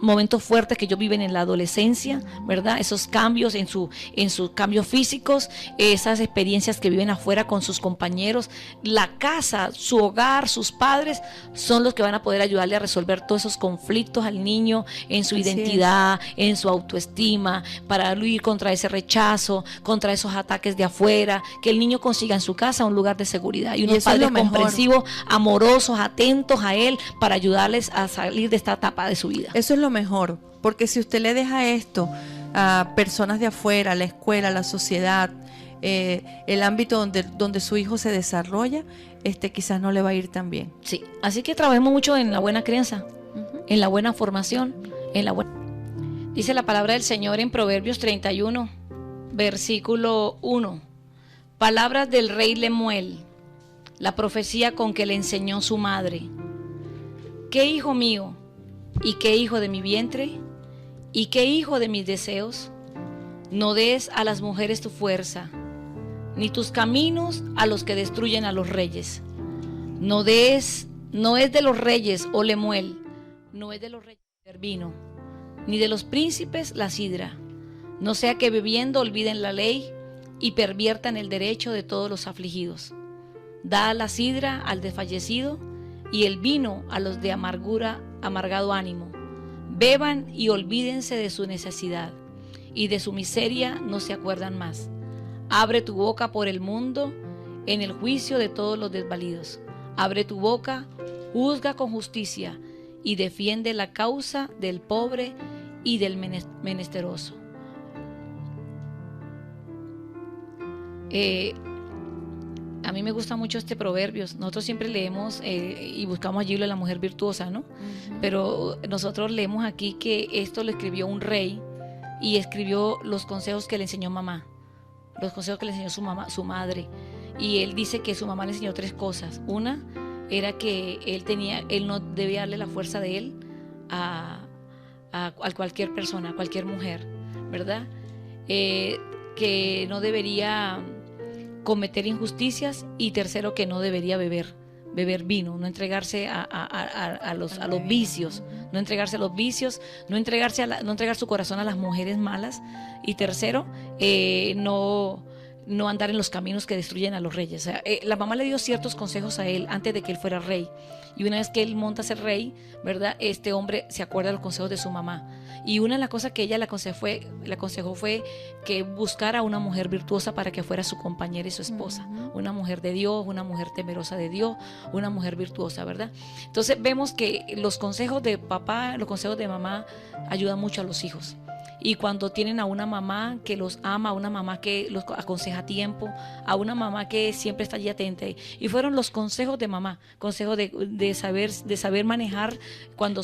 Speaker 2: momentos fuertes que ellos viven en la adolescencia, ¿verdad? Esos cambios en sus cambios físicos, esas experiencias que viven afuera con sus compañeros. La casa, su hogar, sus padres son los que van a poder ayudarle a resolver todos esos conflictos al niño en su identidad, en su autoestima, para luchar contra ese rechazo, contra esos ataques de afuera, que el niño consiga en su casa un lugar de seguridad y unos padres comprensivos, amorosos, atentos a él para ayudarles a salir de esta etapa de su vida.
Speaker 1: Eso es lo mejor, porque si usted le deja esto a personas de afuera, a la escuela, a la sociedad, el ámbito donde su hijo se desarrolla, quizás no le va a ir tan bien.
Speaker 2: Sí, así que trabajemos mucho en la buena crianza, uh-huh, en la buena formación, en la buena... Dice la palabra del Señor en Proverbios 31, versículo 1. Palabras del rey Lemuel, la profecía con que le enseñó su madre. ¿Qué hijo mío? ¿Y qué hijo de mi vientre? ¿Y qué hijo de mis deseos? No des a las mujeres tu fuerza, ni tus caminos a los que destruyen a los reyes. No es de los reyes, oh Lemuel, no es de los reyes el vino, ni de los príncipes la sidra. No sea que bebiendo olviden la ley y perviertan el derecho de todos los afligidos. Da la sidra al desfallecido y el vino a los de amargado ánimo. Beban y olvídense de su necesidad, y de su miseria no se acuerdan más. Abre tu boca por el mundo en el juicio de todos los desvalidos. Abre tu boca, juzga con justicia y defiende la causa del pobre y del menesteroso. A mí me gusta mucho este Proverbios. Nosotros siempre leemos y buscamos allí la mujer virtuosa, ¿no? Pero nosotros leemos aquí que esto lo escribió un rey y escribió los consejos que le enseñó mamá, los consejos que le enseñó su madre. Y él dice que su mamá le enseñó 3 cosas. Una era que él no debía darle la fuerza de él a cualquier persona, a cualquier mujer, ¿verdad? Que no debería cometer injusticias, y tercero, que no debería beber vino, no entregarse a los vicios, no entregarse a los vicios, no entregar su corazón a las mujeres malas, y tercero, no andar en los caminos que destruyen a los reyes. O sea, la mamá le dio ciertos consejos a él antes de que él fuera rey, y una vez que él monta a ser rey, ¿verdad? Este hombre se acuerda de los consejos de su mamá, y una de las cosas que ella le aconsejó fue que buscara una mujer virtuosa para que fuera su compañera y su esposa, una mujer de Dios, una mujer temerosa de Dios, una mujer virtuosa, ¿verdad? Entonces vemos que los consejos de papá, los consejos de mamá ayudan mucho a los hijos. Y cuando tienen a una mamá que los ama, a una mamá que los aconseja a tiempo, a una mamá que siempre está allí atenta. Y fueron los consejos de mamá, consejos de saber manejar cuando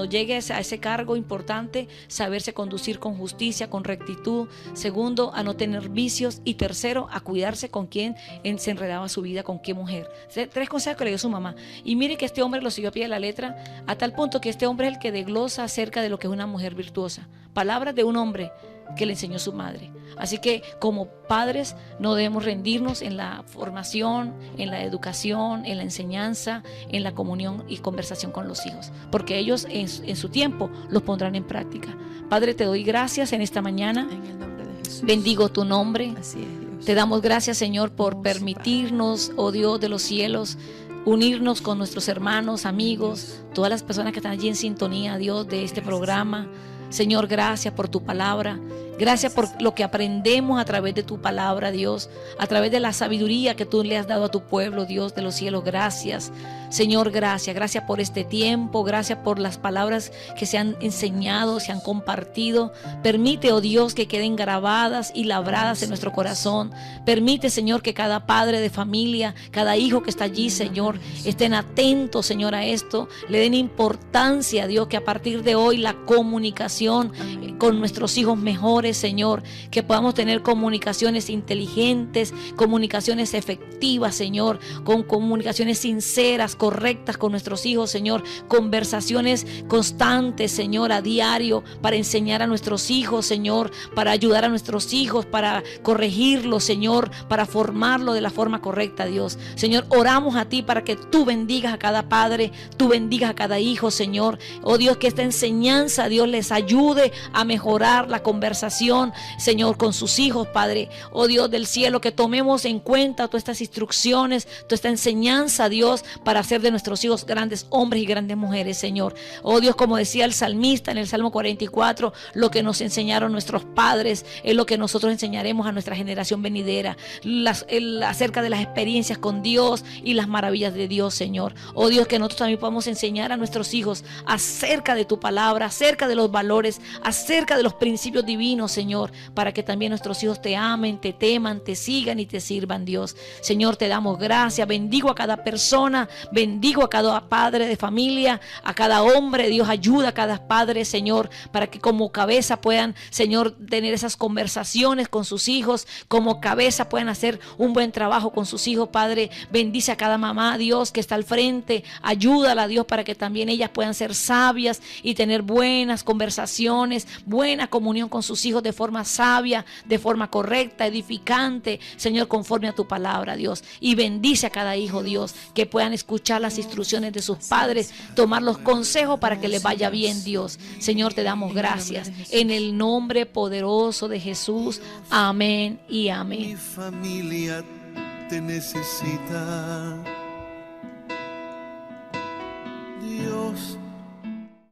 Speaker 2: llegue a ese cargo importante, saberse conducir con justicia, con rectitud. Segundo, a no tener vicios. Y tercero, a cuidarse con quién se enredaba su vida, con qué mujer. 3 consejos que le dio su mamá. Y mire que este hombre lo siguió a pie de la letra, a tal punto que este hombre es el que desglosa acerca de lo que es una mujer virtuosa. Palabras de un hombre que le enseñó su madre. Así que como padres no debemos rendirnos en la formación, en la educación, en la enseñanza, en la comunión y conversación con los hijos, porque ellos en su tiempo los pondrán en práctica. Padre, te doy gracias en esta mañana.
Speaker 1: En el nombre de Jesús.
Speaker 2: Bendigo tu nombre.
Speaker 1: Así es, Dios.
Speaker 2: Te damos gracias, Señor, por permitirnos, oh Dios de los cielos, unirnos con nuestros hermanos, amigos, todas las personas que están allí en sintonía, Dios, de este programa. Señor, gracias por tu palabra. Gracias por lo que aprendemos a través de tu palabra, Dios, a través de la sabiduría que tú le has dado a tu pueblo, Dios de los cielos. Gracias, Señor, gracias. Gracias por este tiempo, gracias por las palabras que se han enseñado, se han compartido. Permite, oh Dios, que queden grabadas y labradas en nuestro corazón. Permite, Señor, que cada padre de familia, cada hijo que está allí, Señor, estén atentos, Señor, a esto. Le den importancia, Dios, que a partir de hoy la comunicación con nuestros hijos mejores, Señor, que podamos tener comunicaciones inteligentes, comunicaciones efectivas, Señor, con comunicaciones sinceras, correctas con nuestros hijos, Señor, conversaciones constantes, Señor, a diario, para enseñar a nuestros hijos, Señor, para ayudar a nuestros hijos, para corregirlos, Señor, para formarlo de la forma correcta, Dios. Señor, oramos a ti para que tú bendigas a cada padre, tú bendigas a cada hijo, Señor. Oh Dios, que esta enseñanza, Dios, les ayude a mejorar la conversación, Señor, con sus hijos, Padre. Oh Dios del cielo, que tomemos en cuenta todas estas instrucciones, toda esta enseñanza, Dios, para hacer de nuestros hijos grandes hombres y grandes mujeres, Señor. Oh Dios, como decía el salmista en el Salmo 44, lo que nos enseñaron nuestros padres es lo que nosotros enseñaremos a nuestra generación venidera, acerca de las experiencias con Dios y las maravillas de Dios, Señor. Oh Dios, que nosotros también podamos enseñar a nuestros hijos acerca de tu palabra, acerca de los valores valores, acerca de los principios divinos, Señor, para que también nuestros hijos te amen, te teman, te sigan y te sirvan, Dios. Señor, te damos gracias. Bendigo a cada persona, bendigo a cada padre de familia, a cada hombre. Dios, ayuda a cada padre, Señor, para que como cabeza puedan, Señor, tener esas conversaciones con sus hijos, como cabeza puedan hacer un buen trabajo con sus hijos. Padre, bendice a cada mamá, Dios, que está al frente. Ayúdala, Dios, para que también ellas puedan ser sabias y tener buenas conversaciones, buena comunión con sus hijos de forma sabia, de forma correcta, edificante, Señor, conforme a tu palabra, Dios. Y bendice a cada hijo, Dios, que puedan escuchar las instrucciones de sus padres, tomar los consejos para que les vaya bien, Dios. Señor, te damos gracias en el nombre poderoso de Jesús. Amén y amén.
Speaker 3: Mi familia te necesita. Dios